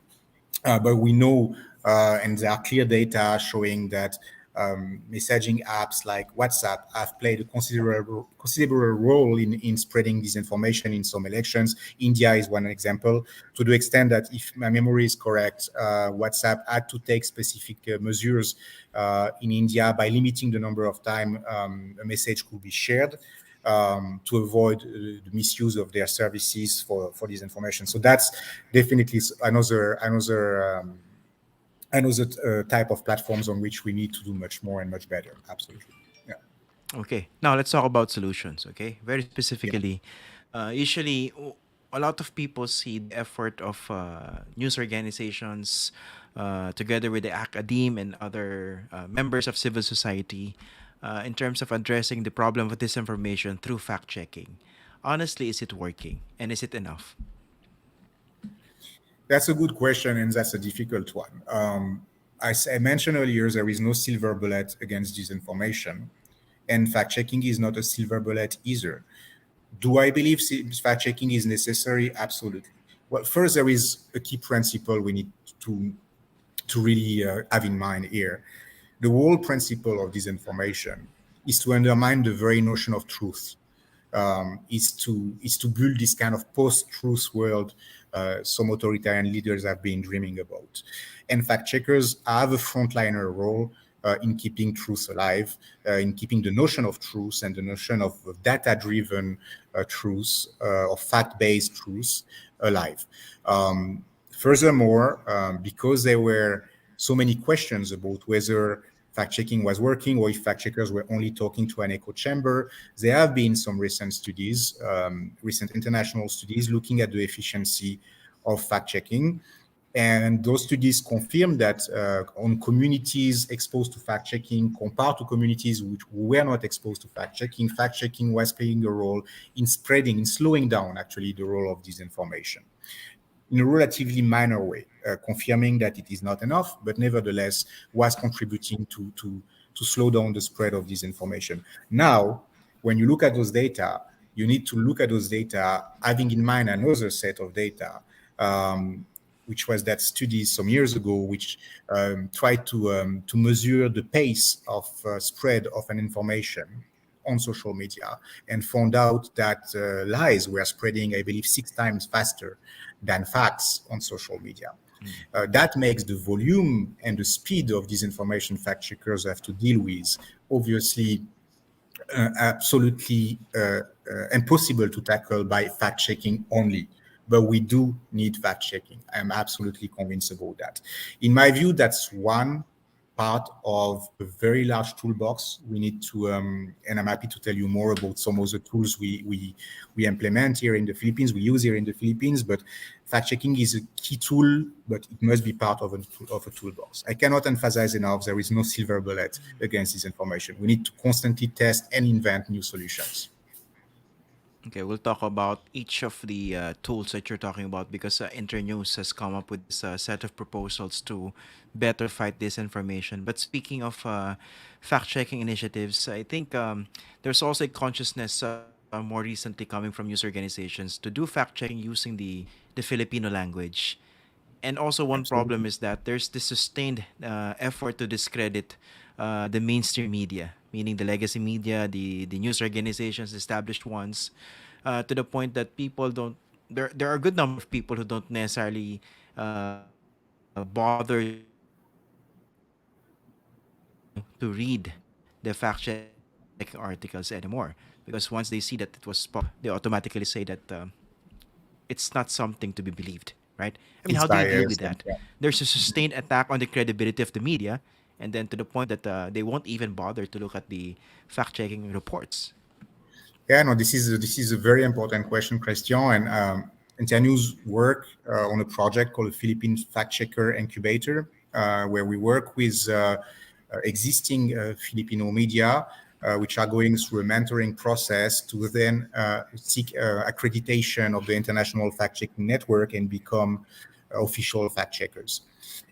But we know, and there are clear data showing that Messaging apps like WhatsApp have played a considerable role in spreading disinformation in some elections. India is one example, to the extent that, if my memory is correct, WhatsApp had to take specific measures in India by limiting the number of time a message could be shared, to avoid the misuse of their services for this information. So that's definitely another type of platforms on which we need to do much more and much better. Absolutely. Yeah. Okay, now let's talk about solutions. Okay, very Yeah. specifically, usually a lot of people see the effort of news organizations, together with the academe and other members of civil society, in terms of addressing the problem of disinformation through fact checking. Honestly, is it working, and is it enough? That's a good question, and that's a difficult one. As I mentioned earlier, there is no silver bullet against disinformation, and fact checking is not a silver bullet either. Do I believe fact checking is necessary? Absolutely. Well, first, there is a key principle we need to really have in mind here. The whole principle of disinformation is to undermine the very notion of truth. Is to build this kind of post-truth world some authoritarian leaders have been dreaming about. And fact checkers have a frontliner role in keeping truth alive, in keeping the notion of truth and the notion of data-driven truth, or fact-based truth alive. Furthermore, because there were so many questions about whether fact checking was working or if fact checkers were only talking to an echo chamber, there have been some recent studies, recent international studies looking at the efficiency of fact checking. And those studies confirm that on communities exposed to fact checking compared to communities which were not exposed to fact checking was playing a role in spreading, in slowing down actually the role of disinformation in a relatively minor way, confirming that it is not enough, but nevertheless was contributing to slow down the spread of disinformation. Now, when you look at those data, you need to look at those data having in mind another set of data, which was that study some years ago, which tried to measure the pace of spread of an information on social media, and found out that lies were spreading, I believe, 6 times faster than facts on social media. That makes the volume and the speed of disinformation fact checkers have to deal with obviously absolutely impossible to tackle by fact checking only. But we do need fact checking. I'm absolutely convinced about that. In my view, that's one part of a very large toolbox we need to, and I'm happy to tell you more about some of the tools we implement here in the Philippines, we use here in the Philippines. But fact checking is a key tool, but it must be part of a toolbox. I cannot emphasize enough, there is no silver bullet against this information. We need to constantly test and invent new solutions. Okay, we'll talk about each of the tools that you're talking about, because Internews has come up with this set of proposals to better fight disinformation. But speaking of fact checking initiatives, I think there's also a consciousness more recently coming from news organizations to do fact checking using the Filipino language. And also, one problem Absolutely. is that there's this sustained effort to discredit the mainstream media, meaning the legacy media, the news organizations, established ones, to the point that people don't. There are a good number of people who don't necessarily bother to read the fact checking articles anymore, because once they see that it was published, they automatically say that it's not something to be believed, right? I mean, It's how do you deal with biased and that? yeah. There's a sustained attack on the credibility of the media, and then to the point that they won't even bother to look at the fact-checking reports. Yeah, no, this is a very important question, Christian. And Internews work on a project called the Philippine Fact Checker Incubator, where we work with existing Filipino media, which are going through a mentoring process to then seek accreditation of the International Fact Checking Network and become official fact checkers.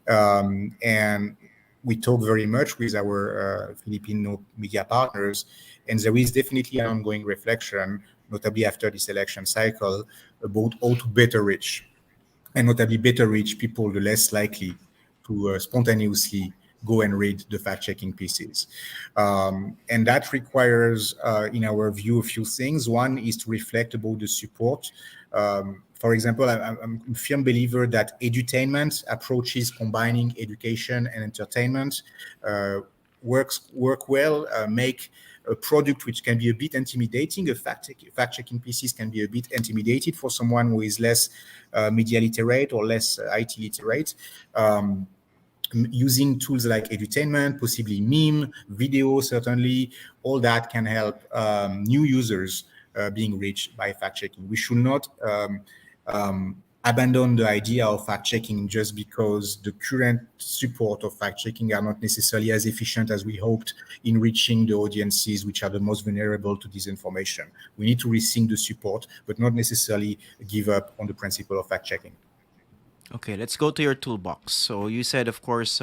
And we talk very much with our Filipino media partners, and there is definitely an ongoing reflection, notably after this election cycle, about how to better reach, and notably better reach people the less likely to spontaneously go and read the fact-checking pieces. And that requires, in our view, a few things. One is to reflect about the support. For example, I'm a firm believer that edutainment approaches combining education and entertainment work well, make a product which can be a bit intimidating. A fact-checking pieces can be a bit intimidated for someone who is less media literate or less IT literate. Using tools like edutainment, possibly meme, video, certainly, all that can help new users being reached by fact-checking. We should not abandon the idea of fact-checking just because the current support of fact-checking are not necessarily as efficient as we hoped in reaching the audiences which are the most vulnerable to disinformation. We need to rethink the support, but not necessarily give up on the principle of fact-checking. Okay, let's go to your toolbox. So you said, of course,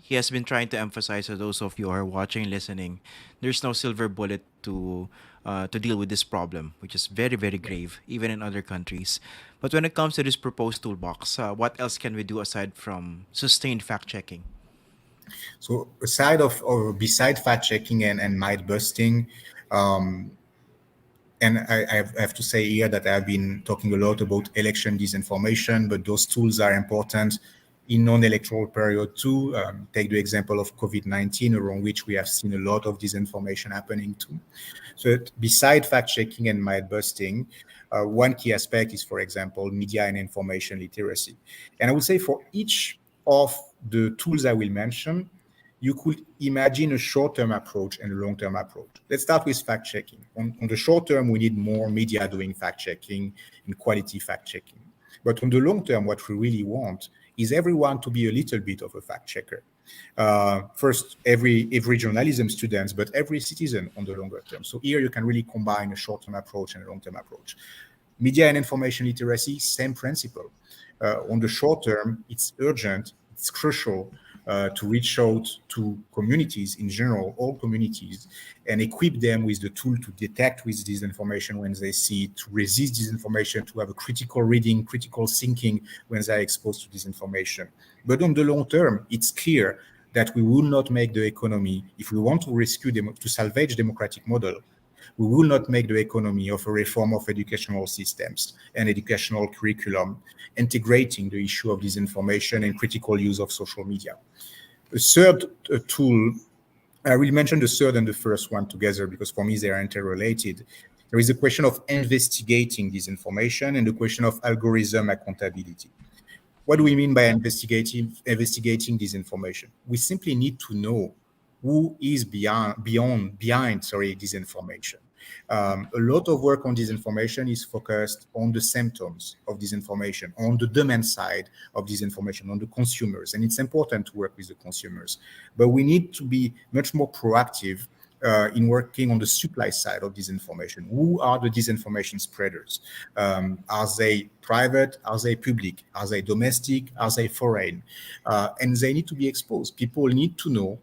he has been trying to emphasize to those of you who are watching, listening, there's no silver bullet to deal with this problem, which is very, very grave, even in other countries. But when it comes to this proposed toolbox, what else can we do aside from sustained fact checking? So aside of or beside fact checking and myth busting, and I have to say here that I've been talking a lot about election disinformation, but those tools are important in non-electoral period too. Take the example of COVID-19, around which we have seen a lot of disinformation happening too. So beside fact-checking and myth busting, one key aspect is, for example, media and information literacy. And I would say for each of the tools I will mention, you could imagine a short-term approach and a long-term approach. Let's start with fact-checking. On the short term, we need more media doing fact-checking and quality fact-checking. But on the long term, what we really want is everyone to be a little bit of a fact-checker. First, every journalism student, but every citizen on the longer term. So here you can really combine a short-term approach and a long-term approach. Media and information literacy, same principle. On the short term, it's urgent, it's crucial to reach out to communities in general, all communities, and equip them with the tool to detect with disinformation when they see it, to resist disinformation, to have a critical reading, critical thinking when they are exposed to disinformation. But on the long term, it's clear that we will not make the economy, if we want to rescue them, to salvage democratic model, we will not make the economy of a reform of educational systems and educational curriculum, integrating the issue of disinformation and critical use of social media. A third tool, I will mention the third and the first one together because for me they are interrelated. There is a question of investigating disinformation and the question of algorithm accountability. What do we mean by investigating disinformation? We simply need to know who is behind disinformation. A lot of work on disinformation is focused on the symptoms of disinformation, on the demand side of disinformation, on the consumers. And it's important to work with the consumers. But we need to be much more proactive in working on the supply side of disinformation. Who are the disinformation spreaders? Are they private? Are they public? Are they domestic? Are they foreign? And they need to be exposed. People need to know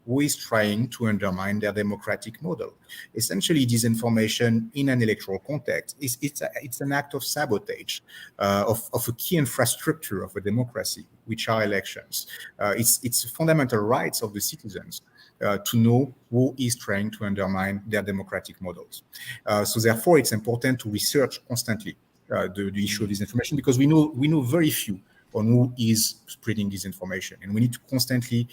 who is trying to undermine their democratic model. Essentially, disinformation in an electoral context it's an act of sabotage of a key infrastructure of a democracy, which are elections. It's fundamental rights of the citizens to know who is trying to undermine their democratic models. So therefore, it's important to research constantly the issue of disinformation because we know very few on who is spreading disinformation. And we need to constantly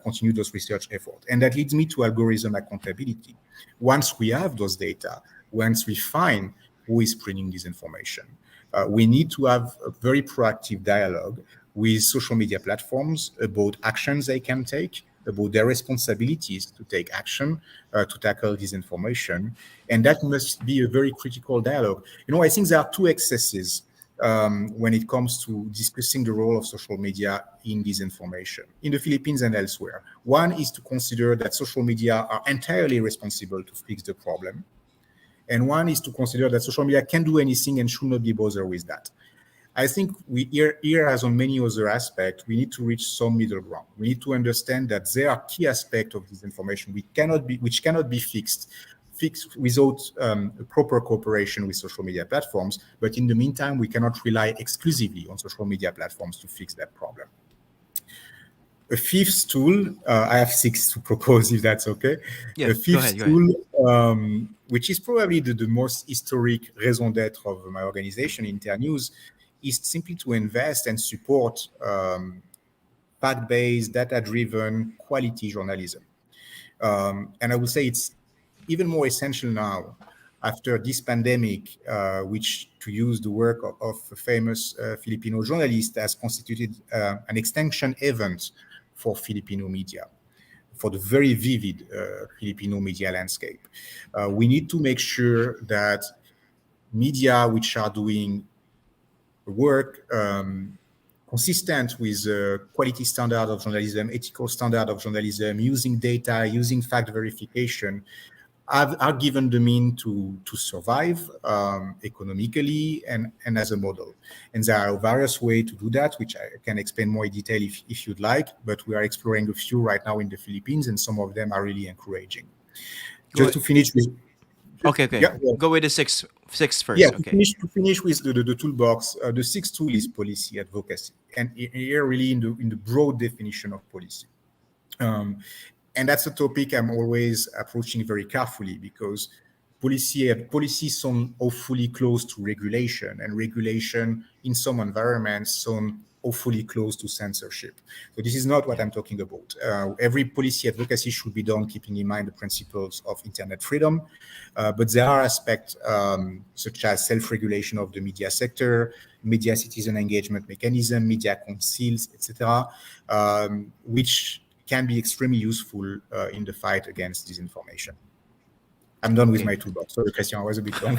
continue those research efforts. And that leads me to algorithm accountability. Once we have those data, once we find who is spreading disinformation, we need to have a very proactive dialogue with social media platforms about actions they can take, about their responsibilities to take action to tackle disinformation. And that must be a very critical dialogue. I think there are two excesses when it comes to discussing the role of social media in disinformation in the Philippines and elsewhere. One is to consider that social media are entirely responsible to fix the problem. And one is to consider that social media can do anything and should not be bothered with that. I think we here as on many other aspects, we need to reach some middle ground. We need to understand that there are key aspects of disinformation which cannot be fixed without a proper cooperation with social media platforms. But in the meantime, we cannot rely exclusively on social media platforms to fix that problem. A fifth tool, I have six to propose, if that's okay. Yeah, A go ahead. fifth Go ahead. tool, which is probably the most historic raison d'etre of my organization, Internews, is simply to invest and support fact-based, data-driven, quality journalism. And I would say it's even more essential now after this pandemic, which, to use the work of a famous Filipino journalist, has constituted an extinction event for Filipino media, for the very vivid Filipino media landscape. We need to make sure that media which are doing work consistent with quality standard of journalism, ethical standard of journalism, using data, using fact verification, are given the mean to survive economically and as a model. And there are various ways to do that, which I can explain more in detail if you'd like, but we are exploring a few right now in the Philippines, and some of them are really encouraging. Go. Just to finish with, Okay. Okay. yeah, yeah. Go with the six Yeah, first. to Okay. finish with the toolbox, the sixth tool is policy advocacy, and here really in the broad definition of policy. Um, and that's a topic I'm always approaching very carefully, because policies sound awfully close to regulation, and regulation in some environments sound awfully close to censorship. So this is not what I'm talking about. Every policy advocacy should be done keeping in mind the principles of internet freedom, but there are aspects such as self-regulation of the media sector, media citizen engagement mechanism, media councils, etc., which can be extremely useful in the fight against disinformation. I'm done with Okay. my toolbox. Sorry, Christian, I was a bit long.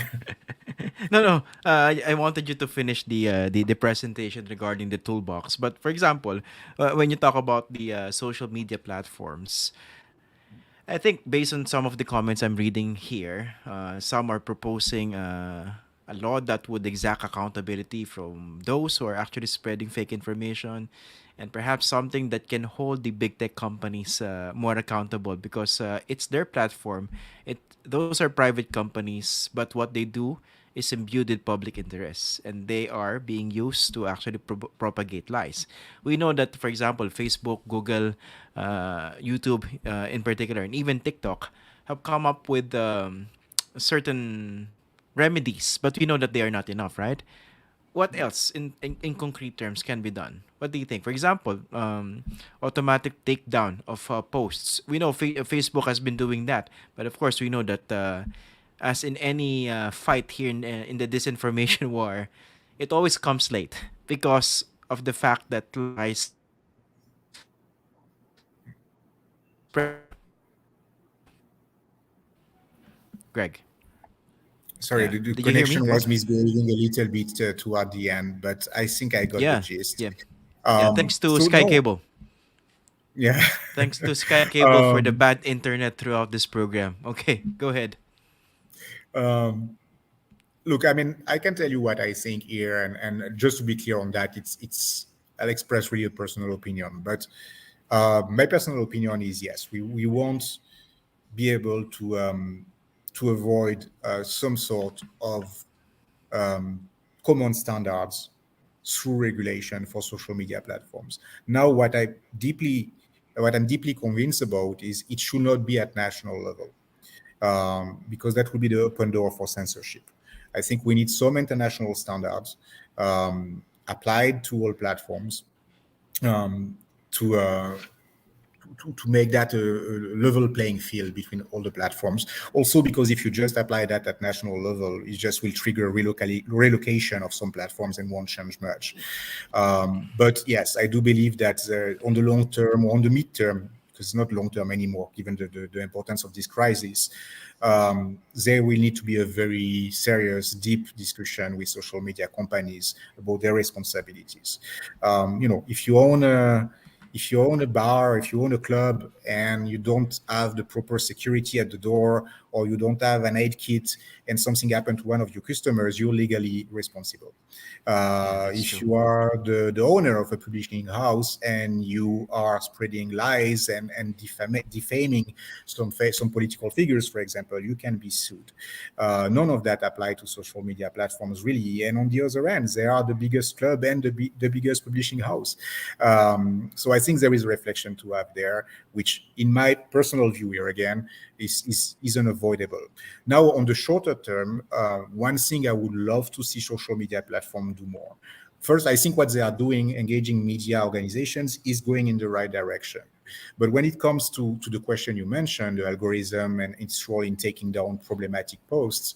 No, no. I wanted you to finish the presentation regarding the toolbox. But for example, when you talk about the social media platforms, I think based on some of the comments I'm reading here, some are proposing a law that would exact accountability from those who are actually spreading fake information, and perhaps something that can hold the big tech companies more accountable because it's their platform. Those are private companies, but what they do is imbued with public interest, and they are being used to actually propagate lies. We know that, for example, Facebook, Google, YouTube in particular, and even TikTok have come up with certain remedies, but we know that they are not enough, right? What else in concrete terms can be done? What do you think? For example, automatic takedown of posts. We know Facebook has been doing that, but of course we know that as in any fight here in the disinformation war, it always comes late because of the fact that lies spread. Greg, Sorry, yeah, the did you hear me, connection Greg? was misbehaving a little bit toward the end, but I think I got the Yeah, gist. yeah, yeah. Thanks to So Sky no, Cable. yeah. Thanks to Sky Cable for the um, bad internet throughout this program. Okay, go ahead. um, Look, I mean, I can tell you what I think here, and just to be clear on that, I'll express really a personal opinion, but my personal opinion is yes, we won't be able to avoid some sort of common standards through regulation for social media platforms. Now, what I'm deeply convinced about is it should not be at national level, because that would be the open door for censorship. I think we need some international standards applied to all platforms, um, to to make that a level playing field between all the platforms. Also, because if you just apply that at national level, it just will trigger relocation of some platforms and won't change much. But yes, I do believe that on the long term or on the midterm, because it's not long term anymore, given the importance of this crisis, there will need to be a very serious, deep discussion with social media companies about their responsibilities. If you own a bar, if you own a club, and you don't have the proper security at the door, or you don't have an aid kit and something happened to one of your customers, you're legally responsible. Yeah, that's If true. you are the owner of a publishing house and you are spreading lies and defaming some political figures, for example, you can be sued. None of that apply to social media platforms, really. And on the other hand, they are the biggest club and the biggest publishing house. So I think there is a reflection to have there, which, in my personal view here again, is unavoidable. Now, on the shorter term, one thing I would love to see social media platforms do more. First, I think what they are doing, engaging media organizations, is going in the right direction. But when it comes to the question you mentioned, the algorithm and its role in taking down problematic posts,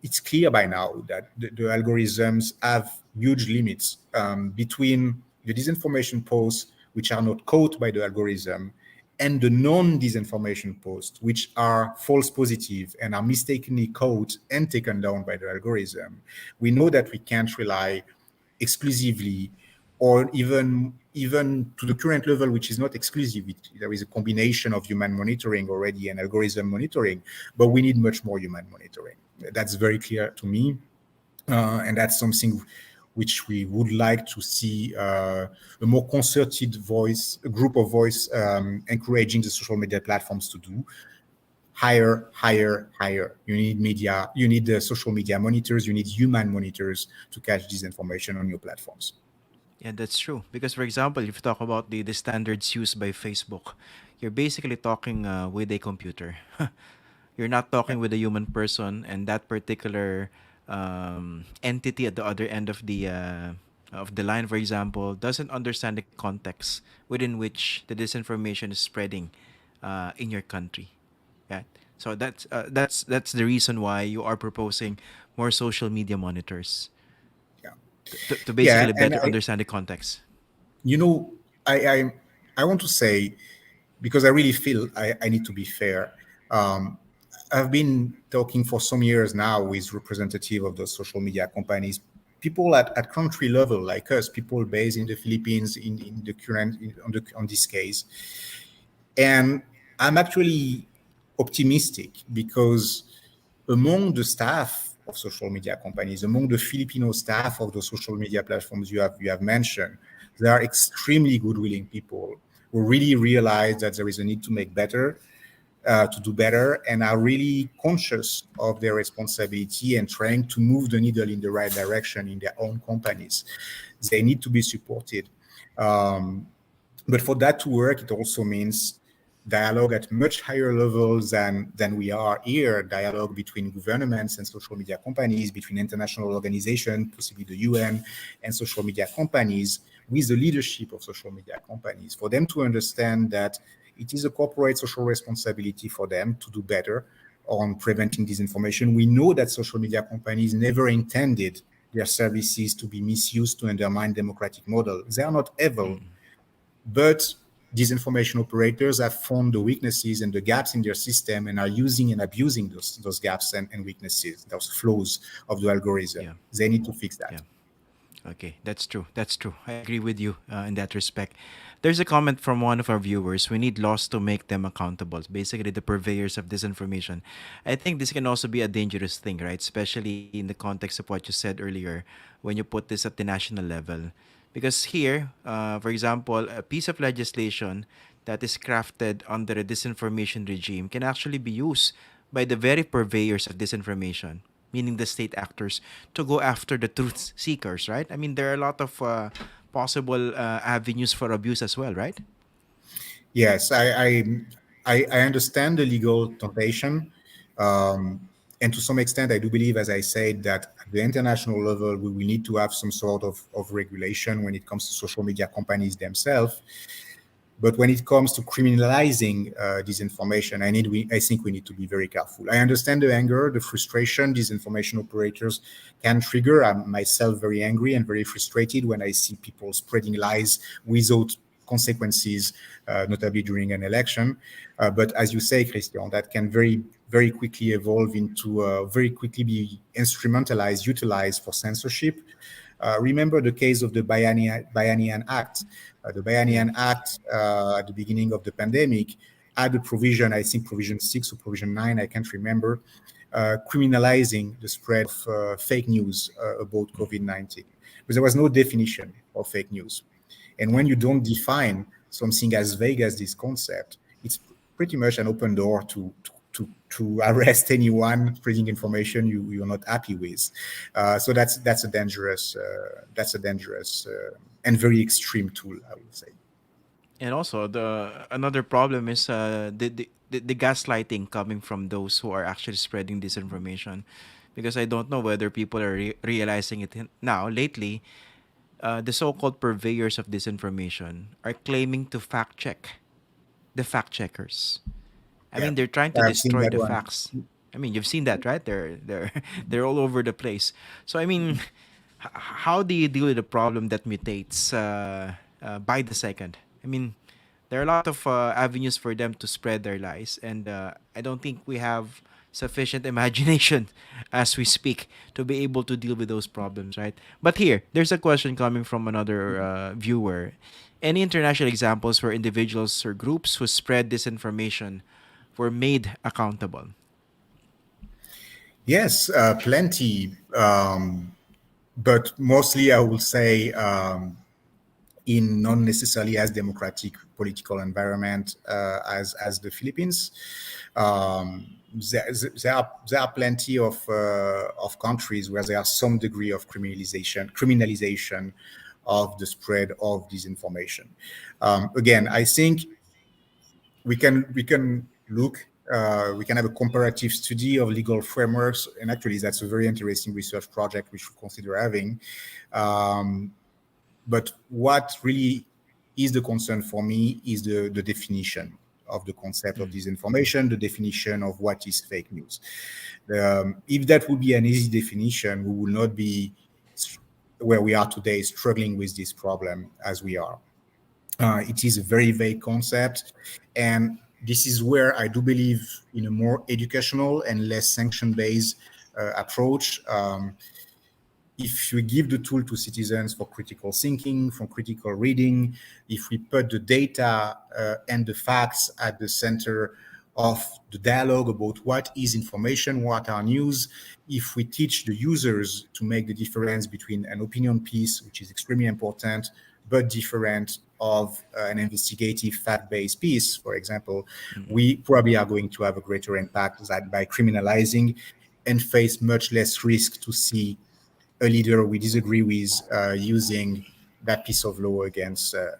it's clear by now that the algorithms have huge limits between the disinformation posts, which are not caught by the algorithm, and the non-disinformation posts, which are false positive and are mistakenly caught and taken down by the algorithm. We know that we can't rely exclusively, or even to the current level, which is not exclusive. There is a combination of human monitoring already and algorithm monitoring, but we need much more human monitoring. That's very clear to me, and that's something which we would like to see a more concerted voice, a group of voice, encouraging the social media platforms to do. Higher, higher, higher. You need media, you need the social media monitors, you need human monitors to catch disinformation on your platforms. Yeah, that's true. Because, for example, if you talk about the standards used by Facebook, you're basically talking with a computer. You're not talking with a human person, and that particular entity at the other end of the line, for example, doesn't understand the context within which the disinformation is spreading in your country. Yeah. So that's the reason why you are proposing more social media monitors Yeah, to yeah, basically and better understand the context. you know, I, I, I want to say, because I really feel I need to be fair. Um, I've been talking for some years now with representative of those social media companies, people at country level like us, people based in the Philippines, in the current on this case, and I'm actually optimistic because among the staff of social media companies, among the Filipino staff of the social media platforms you have mentioned, there are extremely good willing people who really realize that there is a need to make better, to do better, and are really conscious of their responsibility and trying to move the needle in the right direction in their own companies. They need to be supported. Um, but for that to work, it also means dialogue at much higher levels than we are here, dialogue between governments and social media companies, between international organizations, possibly the UN, and social media companies, with the leadership of social media companies, for them to understand that it is a corporate social responsibility for them to do better on preventing disinformation. We know that social media companies never intended their services to be misused to undermine democratic model. They are not evil, but disinformation operators have found the weaknesses and the gaps in their system and are using and abusing those gaps and weaknesses, those flaws of the algorithm. Yeah. They need to fix Yeah. that. Okay, that's true. That's true. I agree with you in that respect. There's a comment from one of our viewers. We need laws to make them accountable. Basically, the purveyors of disinformation. I think this can also be a dangerous thing, right? Especially in the context of what you said earlier, when you put this at the national level. Because here, for example, a piece of legislation that is crafted under a disinformation regime can actually be used by the very purveyors of disinformation, meaning the state actors, to go after the truth seekers, right? I mean, there are a lot of possible avenues for abuse as well, right? Yes, I understand the legal temptation. And to some extent, I do believe, as I said, that at the international level, we will need to have some sort of regulation when it comes to social media companies themselves. But when it comes to criminalizing disinformation, I think we need to be very careful. I understand the anger, the frustration disinformation operators can trigger. I'm myself very angry and very frustrated when I see people spreading lies without consequences, notably during an election. But as you say, Christian, that can very quickly evolve into very quickly be instrumentalized, utilized for censorship. Remember the case of the Bayanihan Act. The Yeah. Bayanihan Act at the beginning of the pandemic had a provision, I think provision 6 or provision 9, I can't remember, criminalizing the spread of fake news about COVID-19. But there was no definition of fake news. And when you don't define something as vague as this concept, it's pretty much an open door to arrest anyone spreading information you're not happy with. So that's a dangerous and very extreme tool, I would say. And also, the another problem is the gaslighting coming from those who are actually spreading disinformation, because I don't know whether people are realizing it now. Lately, the so-called purveyors of disinformation are claiming to fact check the fact checkers. I Yeah, mean, they're trying to I've seen destroy that the one. facts. I mean, you've seen that, right? They're they're all over the place. So I mean, how do you deal with a problem that mutates by the second? I mean, there are a lot of avenues for them to spread their lies, and I don't think we have sufficient imagination as we speak to be able to deal with those problems, right? But here, there's a question coming from another viewer. Any international examples where individuals or groups who spread disinformation were made accountable? Yes, plenty. But mostly, I would say, in not necessarily as democratic political environment as the Philippines. There are plenty of countries where there are some degree of criminalization of the spread of disinformation. Again, I think we can look. We can have a comparative study of legal frameworks, and actually, that's a very interesting research project we should consider having. Um, but what really is the concern for me is the definition of the concept of disinformation, the definition of what is fake news. If that would be an easy definition, we will not be where we are today, struggling with this problem as we are. It is a very vague concept, and this is where I do believe in a more educational and less sanction-based approach. If we give the tool to citizens for critical thinking, for critical reading, if we put the data and the facts at the center of the dialogue about what is information, what are news, if we teach the users to make the difference between an opinion piece, which is extremely important, but different of an investigative fact-based piece, for example, we probably are going to have a greater impact than by criminalizing and face much less risk to see a leader we disagree with using that piece of law against a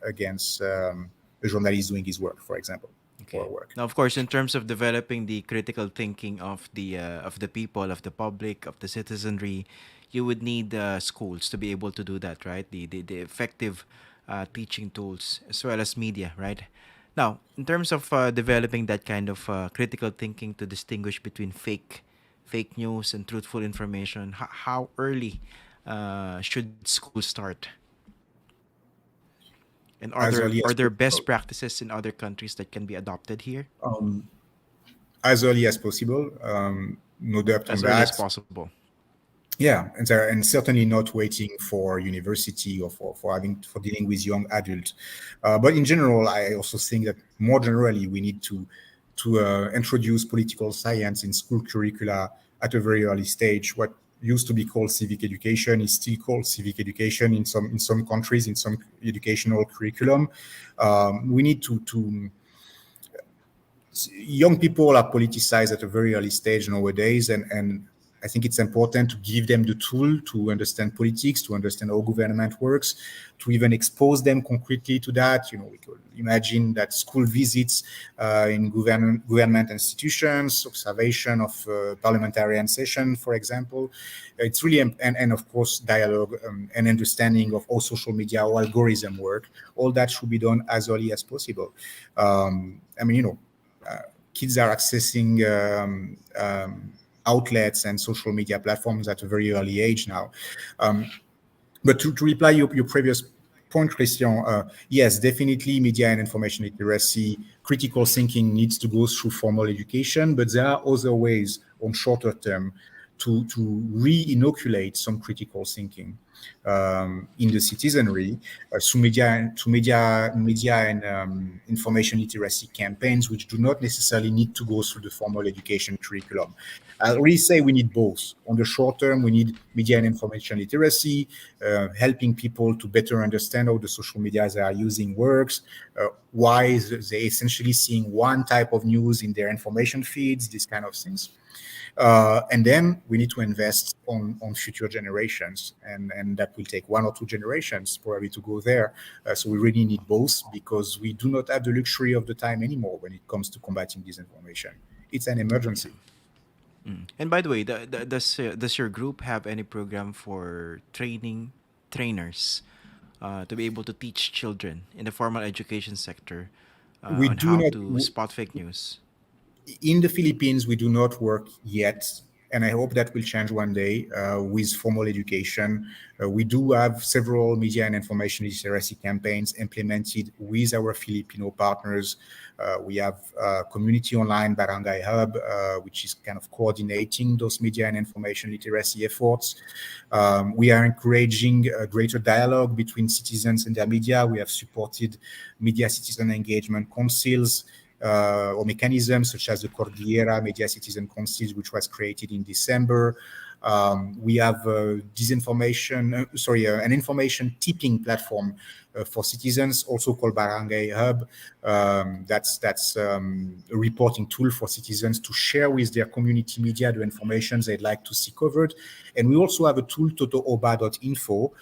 journalist doing his work, for example, or Okay. work. Now, of course, in terms of developing the critical thinking of the people, of the public, of the citizenry, you would need schools to be able to do that, right? The effective teaching tools as well as media, right? Now, in terms of developing that kind of critical thinking to distinguish between fake news and truthful information, how early should schools start? And As early are as there possible. best practices in other countries that can be adopted here? As early as possible. No doubt on As early as that. possible. Yeah, and certainly not waiting for university or for dealing with young adults. But in general, I also think that more generally we need to introduce political science in school curricula at a very early stage. What used to be called civic education is still called civic education in some countries, in some educational curriculum. We need to young people are politicized at a very early stage nowadays, and I think it's important to give them the tool to understand politics, to understand how government works, to even expose them concretely to that. We could imagine that school visits in government institutions, observation of parliamentarian session, for example. It's really, and of course, dialogue and understanding of how social media, how algorithm work. All that should be done as early as possible. I mean, kids are accessing outlets and social media platforms at a very early age now. But to reply your previous point, Christian, yes, definitely media and information literacy, critical thinking needs to go through formal education, but there are other ways on shorter term to re-inoculate some critical thinking in the citizenry through media and information literacy campaigns, which do not necessarily need to go through the formal education curriculum. I really say we need both. On the short term, we need media and information literacy, helping people to better understand how the social media they are using works, why they essentially seeing one type of news in their information feeds, these kind of things. And then we need to invest on future generations, and that will take 1 or 2 generations probably to go there. So we really need both, because we do not have the luxury of the time anymore when it comes to combating disinformation. It's an emergency. And by the way, does your group have any program for trainers to be able to teach children in the formal education sector We on do how not. to spot fake news? In the Philippines, we do not work yet, and I hope that will change one day with formal education. We do have several media and information literacy campaigns implemented with our Filipino partners. We have Community Online Barangay Hub, which is kind of coordinating those media and information literacy efforts. We are encouraging greater dialogue between citizens and their media. We have supported media citizen engagement councils, or mechanisms such as the Cordillera Media Citizen Council, which was created in December. We have an information tipping platform for citizens, also called Barangay Hub. That's a reporting tool for citizens to share with their community media the information they'd like to see covered. And we also have a tool, totooba.info,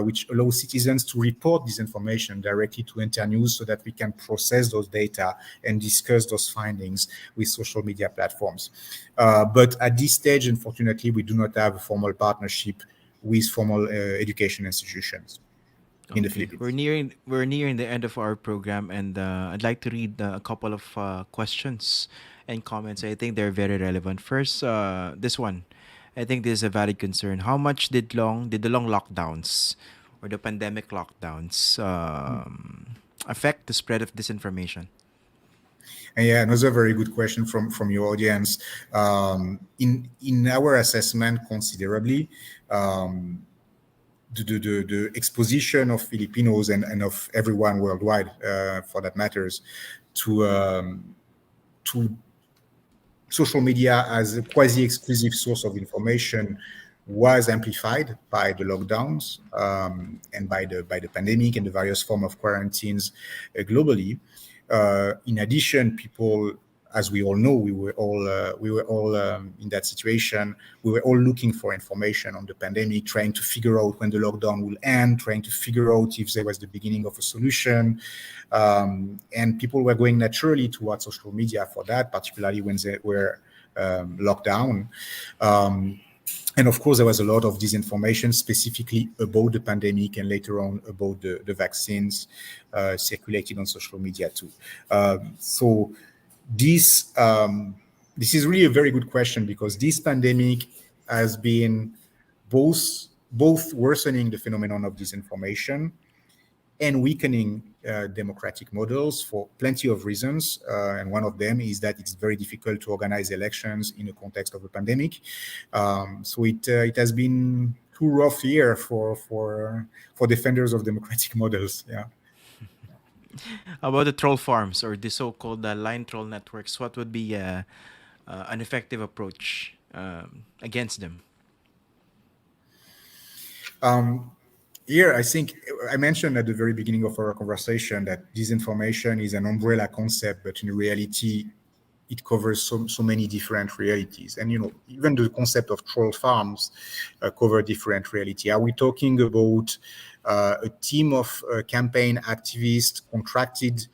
which allows citizens to report this information directly to Internews so that we can process those data and discuss those findings with social media platforms. But at this stage, unfortunately, we do not have a formal partnership with formal education institutions in the Okay, Philippines. we're nearing the end of our program, and I'd like to read a couple of questions and comments. I think they're very relevant. First, this one, I think this is a valid concern. How much did the long lockdowns or the pandemic lockdowns affect the spread of disinformation? And yeah, another very good question from your audience. In our assessment, considerably, the exposition of Filipinos and of everyone worldwide, for that matters, to social media as a quasi-exclusive source of information was amplified by the lockdowns, and by the pandemic and the various form of quarantines globally. In addition, people, as we all know, we were all in that situation. We were all looking for information on the pandemic, trying to figure out when the lockdown will end, trying to figure out if there was the beginning of a solution. And people were going naturally towards social media for that, particularly when they were locked down. And of course, there was a lot of disinformation specifically about the pandemic and later on about the vaccines circulated on social media too. So this is really a very good question, because this pandemic has been both worsening the phenomenon of disinformation and weakening democratic models for plenty of reasons. And one of them is that it's very difficult to organize elections in the context of a pandemic. So it has been two rough year for defenders of democratic models. Yeah. How about the troll farms or the so-called line troll networks? What would be an effective approach against them? Here, I think I mentioned at the very beginning of our conversation that disinformation is an umbrella concept, but in reality, it covers so many different realities. And even the concept of troll farms cover different reality. Are we talking about a team of campaign activists contracted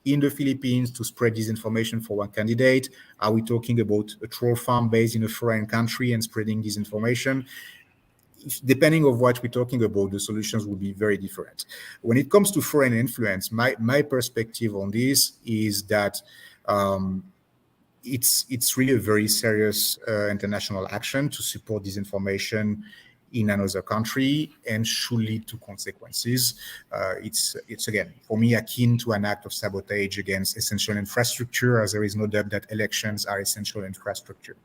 in the Philippines to spread disinformation for one candidate? Are we talking about a troll farm based in a foreign country and spreading disinformation? Depending on what we're talking about, the solutions will be very different. When it comes to foreign influence, my perspective on this is that it's really a very serious international action to support disinformation in another country and should lead to consequences. It's again, for me, akin to an act of sabotage against essential infrastructure, as there is no doubt that elections are essential infrastructure.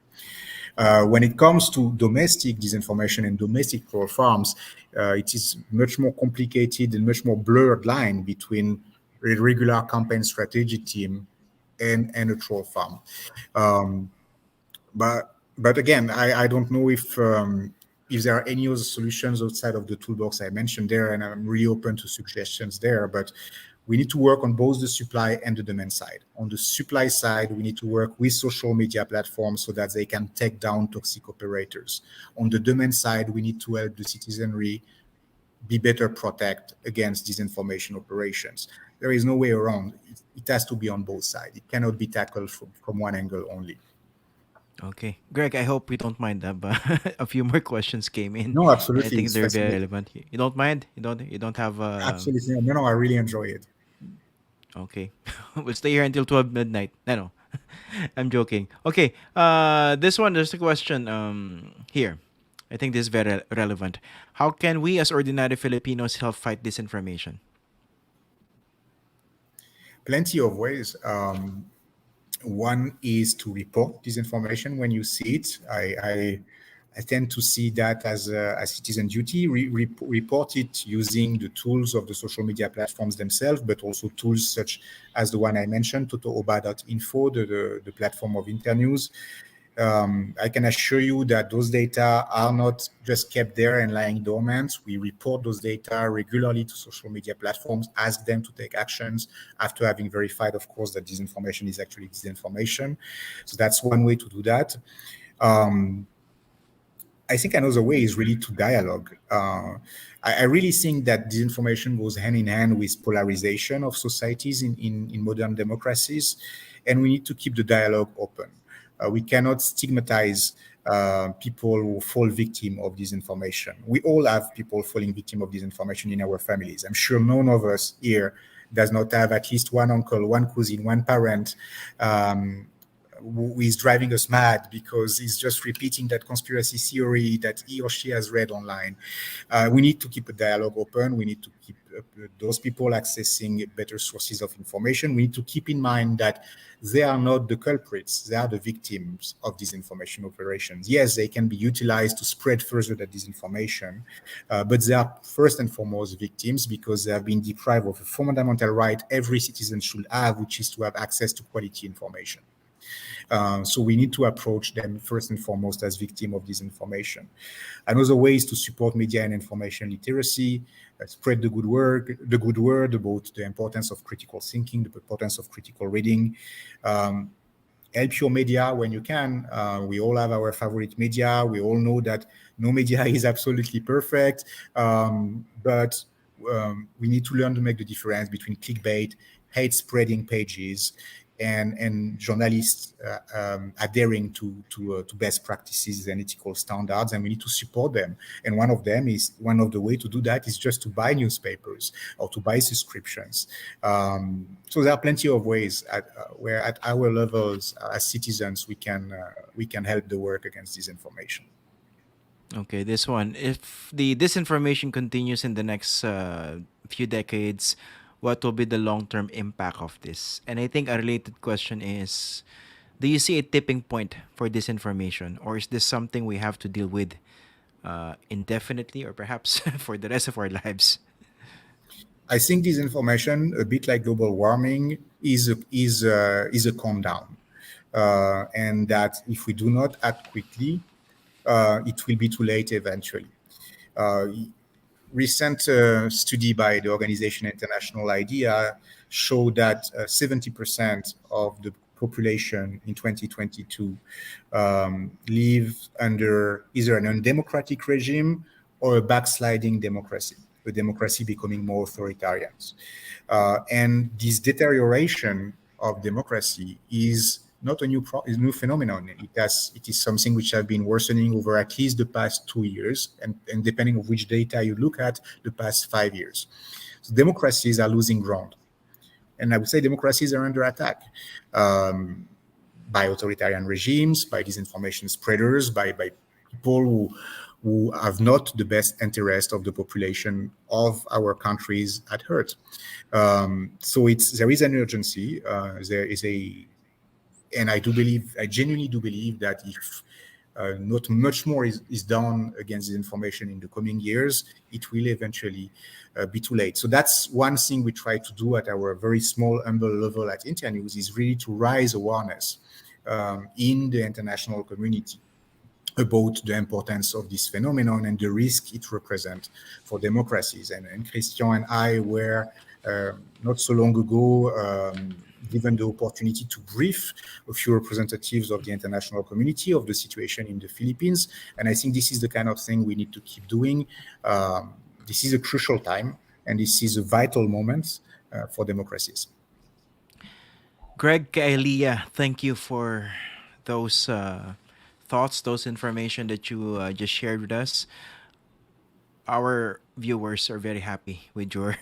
When it comes to domestic disinformation and domestic troll farms, it is much more complicated and much more blurred line between a regular campaign strategy team and a troll farm. Um, but again, I don't know if there are any other solutions outside of the toolbox I mentioned there, and I'm really open to suggestions there. But we need to work on both the supply and the demand side. On the supply side, we need to work with social media platforms so that they can take down toxic operators. On the demand side, we need to help the citizenry be better protect against disinformation operations. There is no way around. It has to be on both sides. It cannot be tackled from one angle only. Okay, Greg, I hope you don't mind that, but a few more questions came in, No, and I absolutely. think It's they're very fascinating. relevant. You don't mind? You don't have Absolutely. No, no, I really enjoy it. Okay. We'll stay here until 12 midnight. No. I'm joking. Okay. This one, there's a question here. I think this is very relevant. How can we as ordinary Filipinos help fight disinformation? Plenty of ways. One is to report disinformation when you see it. I tend to see that as a citizen duty. Report it using the tools of the social media platforms themselves, but also tools such as the one I mentioned, totooba.info, the platform of Internews. I can assure you that those data are not just kept there and lying dormant. We report those data regularly to social media platforms, ask them to take actions after having verified, of course, that disinformation is actually disinformation. So that's one way to do that. Um, I think another way is really to dialogue. I really think that disinformation goes hand in hand with polarization of societies in modern democracies, and we need to keep the dialogue open. We cannot stigmatize people who fall victim of disinformation. We all have people falling victim of disinformation in our families. I'm sure none of us here does not have at least one uncle, one cousin, one parent um, who is driving us mad because he's just repeating that conspiracy theory that he or she has read online. We need to keep a dialogue open. We need to keep those people accessing better sources of information. We need to keep in mind that they are not the culprits, they are the victims of disinformation operations. Yes, they can be utilized to spread further that disinformation, but they are first and foremost victims because they have been deprived of a fundamental right every citizen should have, which is to have access to quality information. So we need to approach them first and foremost as victim of disinformation. Another way is to support media and information literacy, spread the good word about the importance of critical thinking, the importance of critical reading. Um, Help your media when you can. We all have our favorite media. We all know that no media is absolutely perfect, but we need to learn to make the difference between clickbait, hate spreading pages, and journalists adhering to best practices and ethical standards, and we need to support them. And one of the way to do that is just to buy newspapers or to buy subscriptions. So there are plenty of ways where at our levels as citizens we can help the work against disinformation. Okay, this one. If the disinformation continues in the next few decades, what will be the long term impact of this? And I think a related question is, do you see a tipping point for disinformation, or is this something we have to deal with indefinitely, or perhaps for the rest of our lives? I think disinformation, a bit like global warming, is a calm down, and that if we do not act quickly, it will be too late eventually. Uh, Recent study by the organization International IDEA showed that 70% of the population in 2022 live under either an undemocratic regime or a backsliding democracy, a democracy becoming more authoritarian. And this deterioration of democracy is not is a new phenomenon. It is something which has been worsening over at least the past 2 years, and depending on which data you look at, the past 5 years. So democracies are losing ground, and I would say democracies are under attack. By authoritarian regimes, by disinformation spreaders, by people who have not the best interest of the population of our countries at heart. So there is an urgency. There is a, and I genuinely do believe that if not much more is done against disinformation in the coming years, it will eventually be too late. So that's one thing we try to do at our very small, humble level at Internews, is really to raise awareness in the international community about the importance of this phenomenon and the risk it represents for democracies. And Christian and I were not so long ago given the opportunity to brief a few representatives of the international community of the situation in the Philippines. And I think this is the kind of thing we need to keep doing. This is a crucial time, and this is a vital moment for democracies. Greg Kehailia, thank you for those thoughts, those information that you just shared with us. Our viewers are very happy with your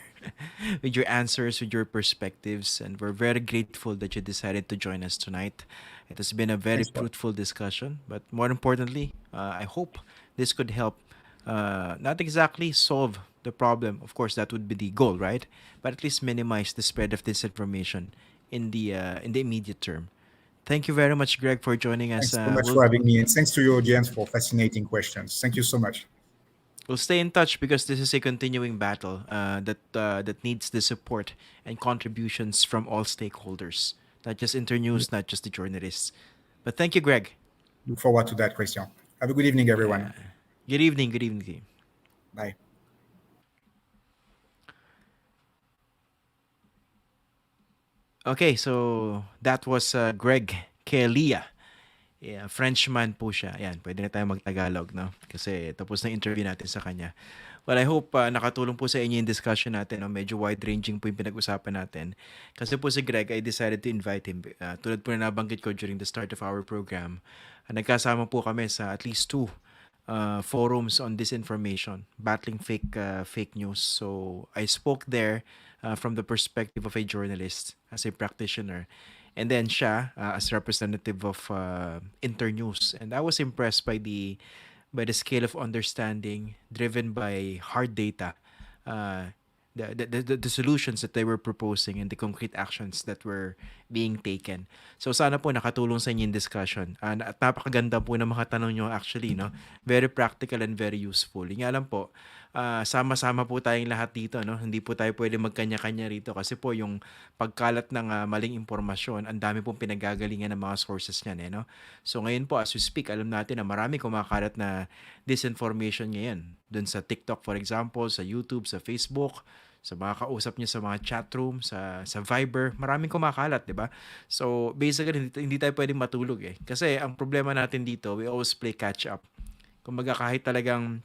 with your answers, with your perspectives, and we're very grateful that you decided to join us tonight. It has been a very Thanks, Paul. fruitful discussion, but more importantly, I hope this could help not exactly solve the problem. Of course, that would be the goal, right? But at least minimize the spread of disinformation in the immediate term. Thank you very much, Greg, for joining us. Thanks so much for having me, and thanks to your audience for fascinating questions. Thank you so much. We'll stay in touch because this is a continuing battle that needs the support and contributions from all stakeholders, not just Internews, not just the journalists. But thank you, Greg. Look forward to that, Christian. Have a good evening, everyone. Good evening. Good evening to you. Bye. Okay, so that was Greg Kehailia. Yeah, Frenchman po siya. Ayan, pwede na tayo mag-Tagalog, no? Kasi tapos na interview natin sa kanya. Well, I hope nakatulong po sa inyo yung discussion natin. No? Medyo wide-ranging po yung pinag-usapan natin. Kasi po si Greg, I decided to invite him. Tulad po na nabanggit ko during the start of our program, nagkasama po kami sa at least two forums on disinformation, battling fake news. So I spoke there from the perspective of a journalist, as a practitioner. And then siya as representative of Internews, and I was impressed by the scale of understanding driven by hard data, uh, the solutions that they were proposing and the concrete actions that were being taken. So sana po nakatulong sa inyo yung discussion. At napakaganda po ng mga tanong nyo actually, no? Very practical and very useful. Yung alam po, sama-sama po tayong lahat dito, no? Hindi po tayo pwede magkanya-kanya rito kasi po yung pagkalat ng maling impormasyon, ang dami pong pinagagalingan ng mga sources niyan, no? So ngayon po as we speak, alam natin na marami kumakalat na disinformation ngayon. Doon sa TikTok for example, sa YouTube, sa Facebook, sa mga kausap niyo sa mga chat room, sa Viber, maraming kumakalat, 'di ba? So basically hindi tayo pwedeng matulog kasi ang problema natin dito, we always play catch up. Kumbaga kahit talagang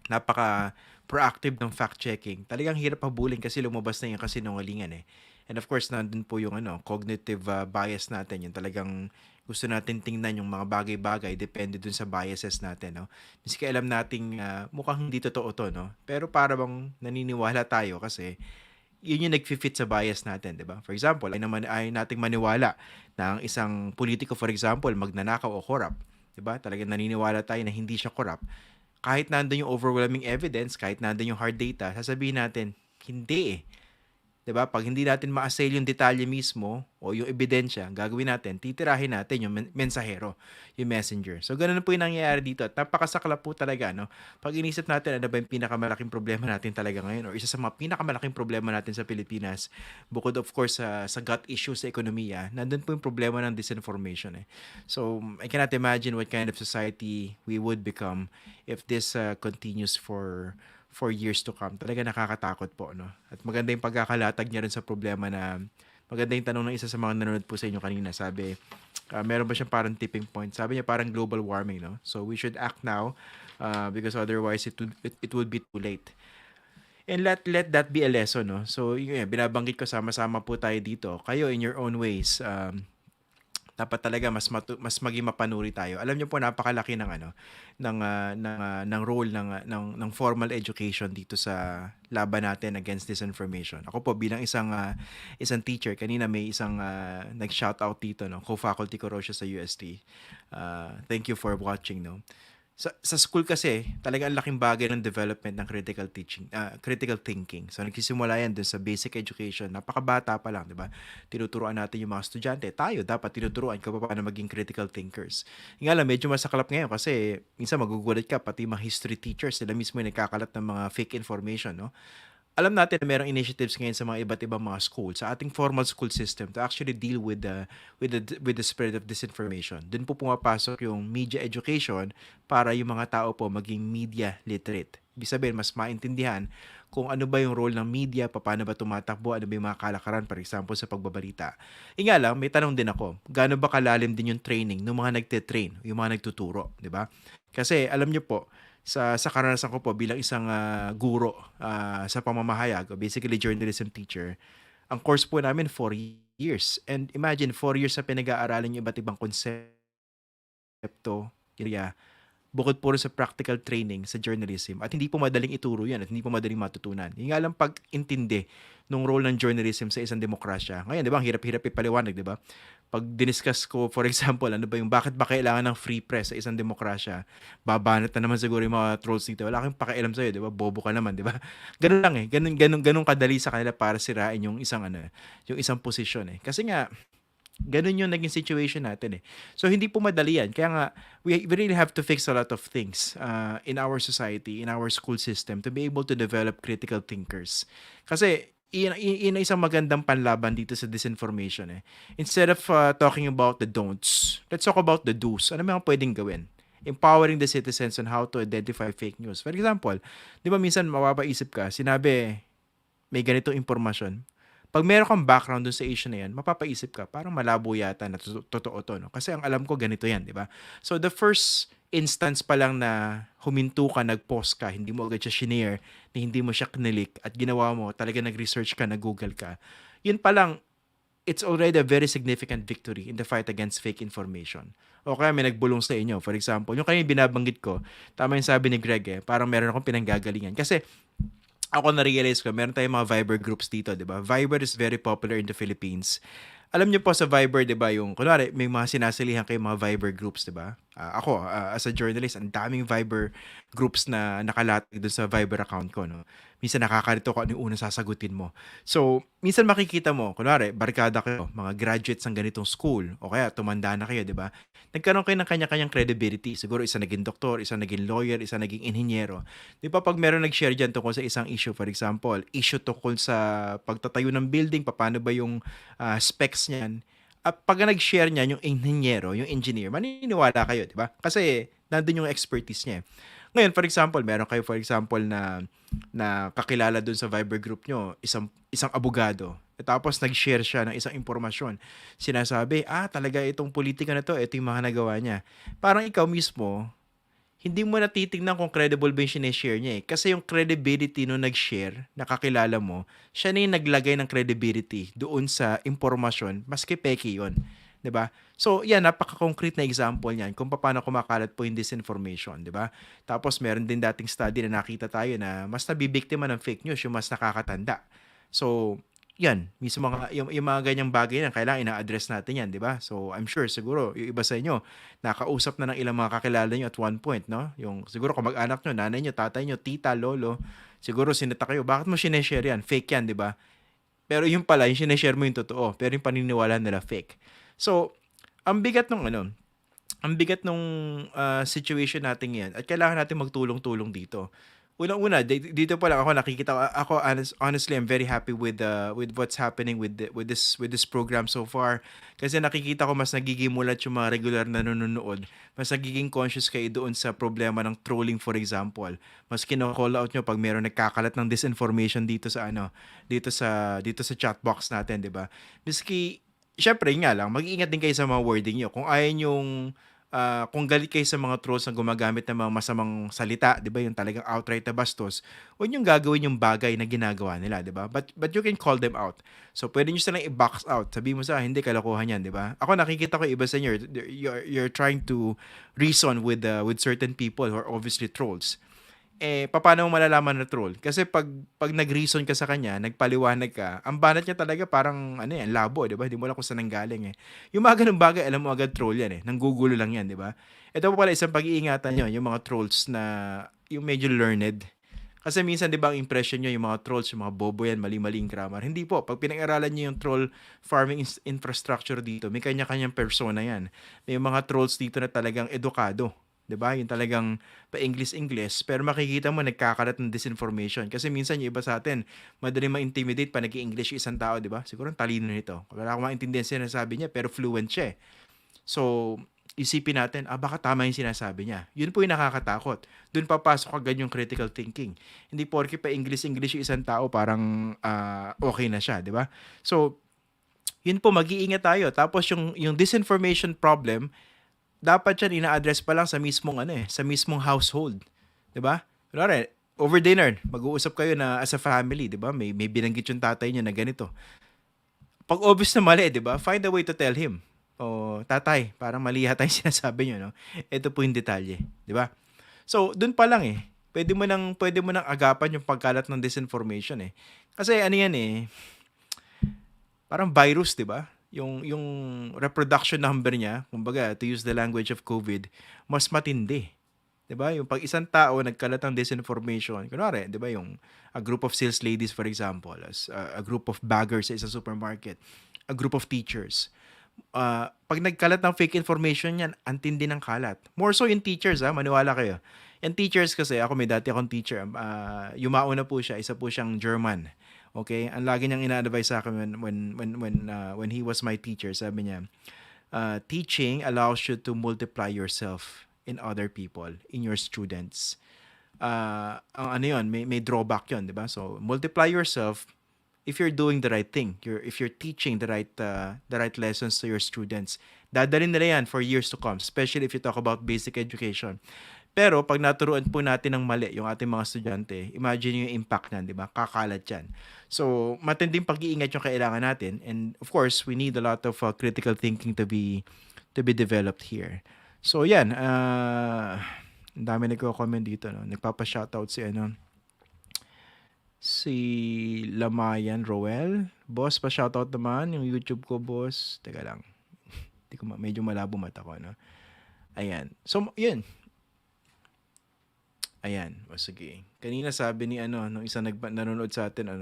napaka proactive ng fact checking, talagang hirap habulin kasi lumabas na yung kasinungalingan. And of course nandun po yung cognitive bias natin, yung talagang gusto natin tingnan yung mga bagay-bagay depende dun sa biases natin, no? Miski alam nating mukhang hindi totoo to, no? Pero para bang naniniwala tayo kasi yun yung nag-fit sa bias natin, di ba? For example, ay nating maniwala na ang isang politiko, for example, magnanakaw o corrupt, di ba? Talagang naniniwala tayo na hindi siya corrupt. Kahit nandun yung overwhelming evidence, kahit nandun yung hard data, sasabihin natin, hindi 'di ba? Pag hindi natin ma-assail yung detalye mismo o yung ebidensya, gagawin natin, titirahin natin yung mensahero, yung messenger. So ganun po yung nangyayari dito. At napakasakla po talaga, no? Pag inisip natin ano ba yung pinakamalaking problema natin talaga ngayon or isa sa mga pinakamalaking problema natin sa Pilipinas, bukod of course sa gut issue sa ekonomiya, nandun po yung problema ng disinformation. So I cannot imagine what kind of society we would become if this continues for years to come. Talaga nakakatakot po, no? At maganda yung pagkakalatag niya rin sa problema na maganda yung tanong ng isa sa mga nanonood po sa inyo kanina. Sabi, meron ba siyang parang tipping point? Sabi niya parang global warming, no? So we should act now because otherwise it would be too late. And let that be a lesson, no? So binabanggit ko sama-sama po tayo dito. Kayo in your own ways, dapat talaga mas maging mapanuri tayo. Alam niyo po napakalaki ng ng role ng formal education dito sa laban natin against disinformation. Ako po bilang isang teacher, kanina may isang nag-shout out dito, no, co-faculty ko raw siya sa UST. Thank you for watching, no. Sa school kasi, talaga ang laking bagay ng development ng critical thinking. So nagsisimula yan dun sa basic education. Napakabata pa lang, di ba? Tinuturuan natin yung mga estudyante. Tayo, dapat tinuturuan kung paano maging critical thinkers. Yung nga lang, medyo masaklap ngayon kasi minsan magugulat ka, pati mga history teachers, sila mismo yung nagkakalat ng mga fake information, no? Alam natin na merong initiatives ngayon sa mga iba't ibang mga school sa ating formal school system to actually deal with the spread of disinformation. Doon po pumapasok yung media education para yung mga tao po maging media literate. Ibig sabihin, mas maintindihan kung ano ba yung role ng media, paano ba tumatakbo, ano ba yung mga kalakaran, for example, sa pagbabalita. Nga lang, may tanong din ako, gaano ba kalalim din yung training ng mga nagte-train, yung mga nagtuturo, di ba? Kasi alam nyo po, sa karanasan ko po bilang isang guro sa pamamahayag, basically journalism teacher, ang course po namin 4 years. And imagine, 4 years na pinag-aaralan yung iba't ibang konsepto, area, bukod po rin sa practical training sa journalism. At hindi po madaling ituro yan at hindi po madaling matutunan. Yung nga lang pag-intindi ng role ng journalism sa isang demokrasya. Ngayon, di ba, ang hirap-hirap ipaliwanag, di ba? Pag diniscuss ko, for example, ano ba yung bakit ba kailangan ng free press sa isang demokrasya, babanat na naman siguro yung mga trolls dito. Wala kang pakialam sa'yo, di ba? Bobo ka naman, di ba? Ganun lang eh. Ganun kadali sa kanila para sirain yung isang posisyon eh. Kasi nga, ganun yung naging situation natin eh. So, hindi po madali yan. Kaya nga, we really have to fix a lot of things in our society, in our school system to be able to develop critical thinkers. Kasi, iyan isang magandang panlaban dito sa disinformation eh. Instead of talking about the don'ts, let's talk about the do's. Ano mga pwedeng gawin? Empowering the citizens on how to identify fake news. For example, di ba minsan mapapaisip ka, sinabi, may ganitong impormasyon. Pag meron kang background dun sa issue na yan, mapapaisip ka, parang malabo yata na totoo to. No? Kasi ang alam ko, ganito yan, di ba? So the first instance pa lang na huminto ka, nag-post ka, hindi mo agad siya shinare, hindi mo siya knilik, at ginawa mo, talaga nag-research ka, nag-google ka, yun pa lang, it's already a very significant victory in the fight against fake information. O kaya may nagbulong sa inyo. For example, yung kanina binabanggit ko, tama yung sabi ni Greg eh, parang meron akong pinanggagalingan. Kasi ako na-realize ko, meron tayong mga Viber groups dito, di ba? Viber is very popular in the Philippines. Alam niyo po sa Viber, di ba, yung, kunwari, may mga sinasalihan kayo mga Viber groups, di ba? Ako, as a journalist, ang daming Viber groups na nakalatag doon sa Viber account ko, no? Minsan nakakalito ko ano yung unang sasagutin mo. So, minsan makikita mo, kunwari, barkada kayo, mga graduates ng ganitong school, o kaya tumanda na kayo, di ba? Nagkaroon kayo ng kanya-kanyang credibility. Siguro isa naging doktor, isa naging lawyer, isa naging inhinyero. Di ba pag meron nag-share dyan tungkol sa isang issue, for example, issue tungkol sa pagtatayo ng building, paano ba yung specs niyan, at pag nag-share niyan yung inhinyero, yung engineer, maniniwala kayo, di ba? Kasi nandun yung expertise niya. Ngayon, for example, meron kayo na kakilala dun sa Viber group nyo, isang abogado. At tapos nag-share siya ng isang impormasyon. Sinasabi, talaga itong politika na to, ito yung mga nagawa niya. Parang ikaw mismo, hindi mo natitignan kung credible ba yung sineshare niya eh. Kasi yung credibility nung nag-share, nakakilala mo, siya na yung naglagay ng credibility doon sa impormasyon, maski peke yun. 'Di ba? So, yan, napaka-concrete na example niyan kung paano kumakalat po yung disinformation, 'di ba? Tapos, meron din dating study na nakita tayo na mas nabibiktima ng fake news yung mas nakakatanda. So, yan, mismo yung mga ganyang bagay na kailangan ina-address natin yan, di ba? So, I'm sure, siguro, yung iba sa inyo, nakausap na ng ilang mga kakilala nyo at one point, no? Yung, siguro, kamag-anak nyo, nanay nyo, tatay nyo, tita, lolo, siguro sinata kayo, bakit mo sineshare yan? Fake yan, di ba? Pero yung pala, yung sineshare mo yung totoo, pero yung paniniwala nila fake. So, ang bigat nung situation natin yan at kailangan natin magtulong-tulong dito. Unang-una, dito pa lang ako nakikita ako honestly I'm very happy with what's happening with this program so far kasi nakikita ko mas nagiging mulat yung mga regular na nanonood. Mas nagiging conscious kayo doon sa problema ng trolling, for example. Mas kino-call out nyo pag meron nagkakalat ng disinformation dito sa chat box natin, 'di ba? Miski syempre nga lang, mag-iingat din kayo sa mga wording nyo. Kung ayaw yung kung galit kayo sa mga trolls na gumagamit ng mga masamang salita, 'di ba? Yung talagang outright na bastos, huwag niyong gagawin yung bagay na ginagawa nila, 'di ba? But you can call them out. So pwede niyo silang i-box out. Sabihin mo hindi kalokohan 'yan, 'di ba? Ako nakikita ko iba sa inyo, you're trying to reason with certain people who are obviously trolls. paano mo malalaman na troll? Kasi pag nag-reason ka sa kanya, nagpaliwanag ka, ang banat niya talaga parang ano yan, labo, 'di ba? Hindi mo alam kung saan nanggaling eh. Yung mga ganung bagay, alam mo agad troll yan eh. Nanggugulo lang yan, 'di ba? Ito pa pala isang pag-iingatan nyo, yung mga trolls na yung medyo learned. Kasi minsan 'di ba ang impression nyo yung mga trolls, yung mga bobo yan, mali-maling grammar. Hindi po, pag pinag-aralan niyo yung troll farming infrastructure dito, may kanya-kanyang persona yan. May mga trolls dito na talagang edukado. 'Di ba? Yung talagang pa-English pero makikita mo nagkakalat ng disinformation kasi minsan yung iba sa atin madaling ma-intimidate pa nag-i-English yung isang tao, 'di ba? Siguro ang talino nito. Wala akong maintindihan sinasabi niya pero fluent siya. So, isipin natin, baka tama yung sinasabi niya. Yun po yung nakakatakot. Doon papasok agad yung critical thinking. Hindi porke pa English yung isang tao parang okay na siya, 'di ba? So, yun po mag-iingat tayo. Tapos yung disinformation problem dapat yan ina-address pa lang sa mismong sa mismong household, 'di ba? Kunwari, over dinner, mag-uusap kayo na as a family, 'di ba? May binanggit yung tatay niya na ganito. Pag obvious na mali, 'di ba? Find a way to tell him. O, tatay, parang mali yata yung sinasabi niyo, no? Ito po yung detalye, 'di ba? So, dun pa lang pwede mo nang agapan yung pagkalat ng disinformation eh. Kasi ano yan eh, parang virus, 'di ba? Yung reproduction number niya, kumbaga to use the language of COVID, mas matindi. 'Di ba? Yung pag isang tao nagkalat ng disinformation, kunwari, 'di ba, yung a group of sales ladies for example, as a group of baggers sa isang supermarket, a group of teachers. Pag nagkalat ng fake information yan, ang tindi ng kalat. More so yung teachers, maniwala kayo. Yung teachers kasi, ako may dati akong teacher, yumauna po siya, isa po siyang German. Okay? Ang lagi niyang ina-advise sa akin when he was my teacher, sabi niya, teaching allows you to multiply yourself in other people, in your students. Ang ano yun, may drawback yun, di ba? So, multiply yourself if you're doing the right thing, if you're teaching the right lessons to your students. Dadalhin nila yan for years to come, especially if you talk about basic education. Pero pag naturuan po natin ng mali yung ating mga estudyante, imagine yung impact niyan, di ba? Kakalat yan. So, matinding pag-iingat yung kailangan natin. And of course, we need a lot of critical thinking to be developed here. So, yan. Ang dami nagko-comment dito. No? Nagpapa-shoutout si Lamayan Roel. Boss, pa-shoutout naman yung YouTube ko, boss. Teka lang. Medyo malabo mata ko, no? Ayan. So, yun. Ayan, sige. Kanina sabi ni nung isang nanonood sa atin,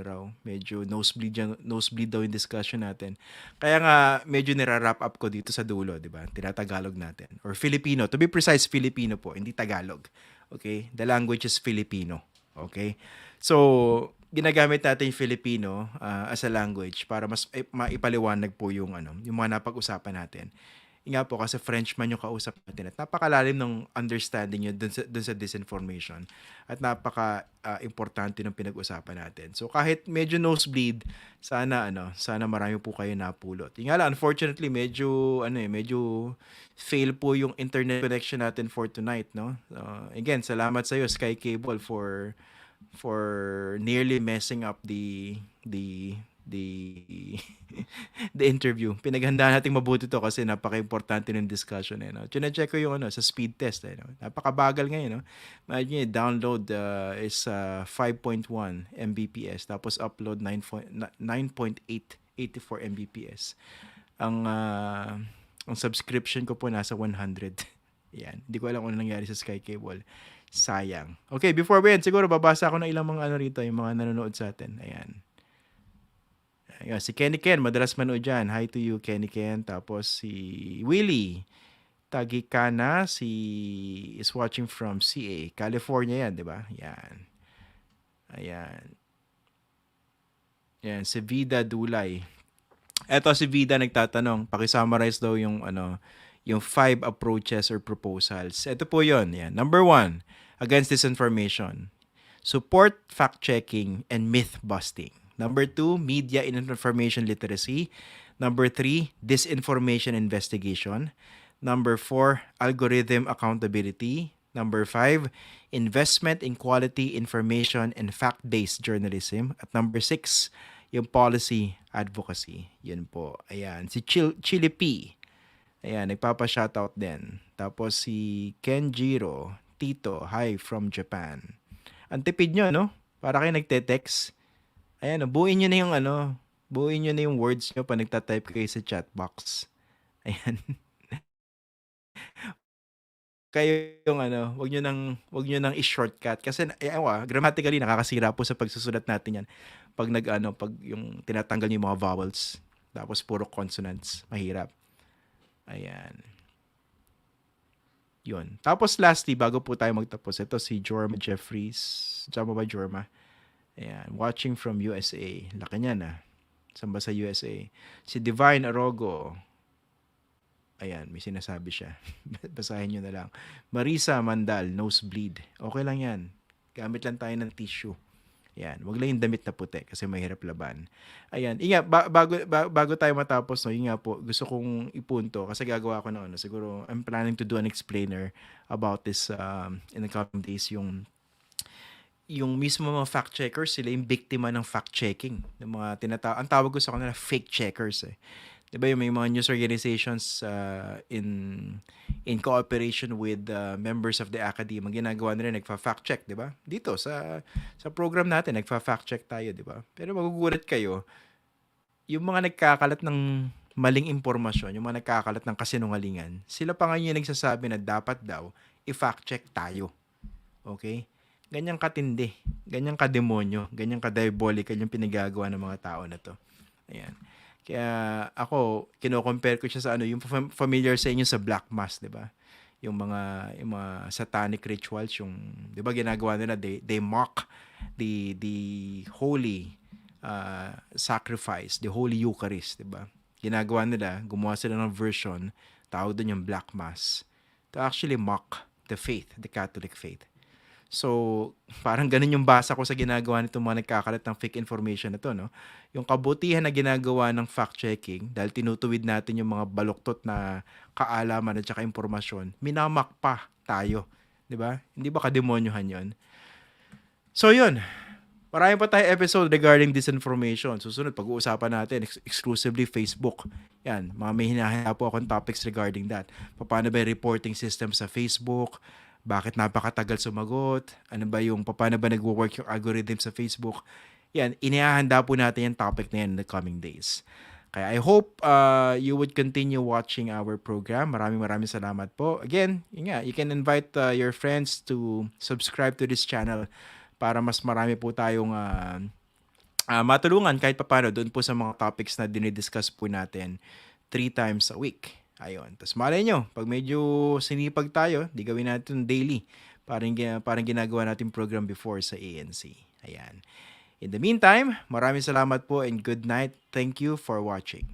medyo nosebleed daw yung discussion natin. Kaya nga, medyo nira-wrap up ko dito sa dulo, di ba? Tinatagalog natin. Or Filipino. To be precise, Filipino po, hindi Tagalog. Okay? The language is Filipino. Okay? So, ginagamit natin yung Filipino as a language para mas maipaliwanag po yung mga napag-usapan natin. Nga po kasi Frenchman yung kausap natin at napakalalim ng understanding nyo dun sa disinformation at napaka-importante ng pinag-usapan natin. So kahit medyo nosebleed, sana marami po kayo napulot. Yung nga lang, unfortunately, medyo fail po yung internet connection natin for tonight, no? Again, salamat sa iyo Sky Cable for nearly messing up the the interview. Pinaghandaan natin mabuti to kasi napaka-importante ng discussion no. Chine-check ko yung sa speed test no. Napakabagal ngayon no. Imagine download is 5.1 Mbps tapos upload 9.884 Mbps. Ang subscription ko po nasa 100. Yan. Hindi ko alam kung ano nangyari sa Sky Cable. Sayang. Okay, before we end, siguro babasa ko na ilang mga rito, yung mga nanonood sa atin. Ayan. Si Kenny Ken, madalas manood dyan. Hi to you, Kenny Ken. Tapos si Willie Tagikana, is watching from CA. California yan, di ba? Yan. Ayan. Yan, si Vida Dulay. Eto si Vida nagtatanong, paki-summarize daw yung 5 approaches or proposals. Ito po yon. Yan. Number 1, against disinformation. Support fact-checking and myth-busting. Number 2, media and information literacy. Number 3, disinformation investigation. Number 4, algorithm accountability. Number 5, investment in quality information and fact-based journalism. At number 6, yung policy advocacy. Yun po. Ayan. Si Chili P. Ayan, nagpapa-shoutout din. Tapos si Kenjiro Tito, hi from Japan. Ang tipid nyo, no? Para kayo nagte-text. Ayan, buuin nyo na yung buuin nyo na yung words nyo pa nagtatype kayo sa chat box. Ayan. Kayo yung wag nyo nang i-shortcut kasi grammatically nakakasira po sa pagsusulat natin yan. Pag yung tinatanggal niyo yung mga vowels tapos puro consonants, mahirap. Ayan. Yun. Tapos lastly, bago po tayo magtapos, ito si Jorma Jeffries. Tama ba, Jorma? Ayan. Watching from USA. Laki niya na. Saan ba sa USA? Si Divine Arogo. Ayan, may sinasabi siya. Basahin nyo na lang. Marisa Mandal, nosebleed. Okay lang yan. Gamit lang tayo ng tissue. Ayan, wag lang yung damit na puti kasi mahirap laban. Ayan, bago tayo matapos, no, yun nga po, gusto kong ipunto kasi gagawa ko na siguro I'm planning to do an explainer about this in the coming days, yung mismo mga fact checkers, sila yung biktima ng fact checking. Yung mga ang tawag ko sa kanila fake checkers eh. Diba yung may mga news organizations in cooperation with members of the academy, ginagawa nila, nagfa-fact check, diba? Dito sa program natin, nagfa-fact check tayo, diba? Pero magugulat kayo, yung mga nagkakalat ng maling impormasyon, yung mga nagkakalat ng kasinungalingan, sila pa ngayon yung nagsasabi na dapat daw i-fact check tayo. Okay? Ganyang katindi, ganyang kademonyo, ganyang kadiabolical yung pinagagawa ng mga tao na to. Ayan. Kaya ako, kino-compare ko siya sa yung familiar sa inyo sa Black Mass, 'di ba? Yung mga satanic rituals, yung 'di ba ginagawa nila, they mock the holy sacrifice, the holy Eucharist, 'di ba? Ginagawa nila, gumawa sila ng version, tawag doon yung Black Mass, to actually mock the faith, the Catholic faith. So, parang ganun yung basa ko sa ginagawa nitong mga nagkakalat ng fake information na to, no? Yung kabutihan na ginagawa ng fact-checking, dahil tinutuwid natin yung mga baluktot na kaalaman at saka impormasyon, minamak pa tayo. Di ba? Hindi ba kademonyohan yun? So, yun. Marami pa tayo episode regarding disinformation. Susunod, pag-uusapan natin exclusively Facebook. Yan, mga may hinahaya po akong topics regarding that. Paano ba yung reporting system sa Facebook? Bakit napakatagal sumagot? Paano ba nagwo-work yung algorithm sa Facebook? Yan, inihahanda po natin yung topic na yan in the coming days. Kaya I hope you would continue watching our program. Maraming salamat po. Again, you can invite your friends to subscribe to this channel para mas marami po tayong matulungan kahit paano doon po sa mga topics na dinidiscuss po natin 3 times a week. Ayun. Tapos malay nyo, pag medyo sinipag tayo, di gawin natin daily. Parang ginagawa natin program before sa ANC. Ayan. In the meantime, maraming salamat po and good night. Thank you for watching.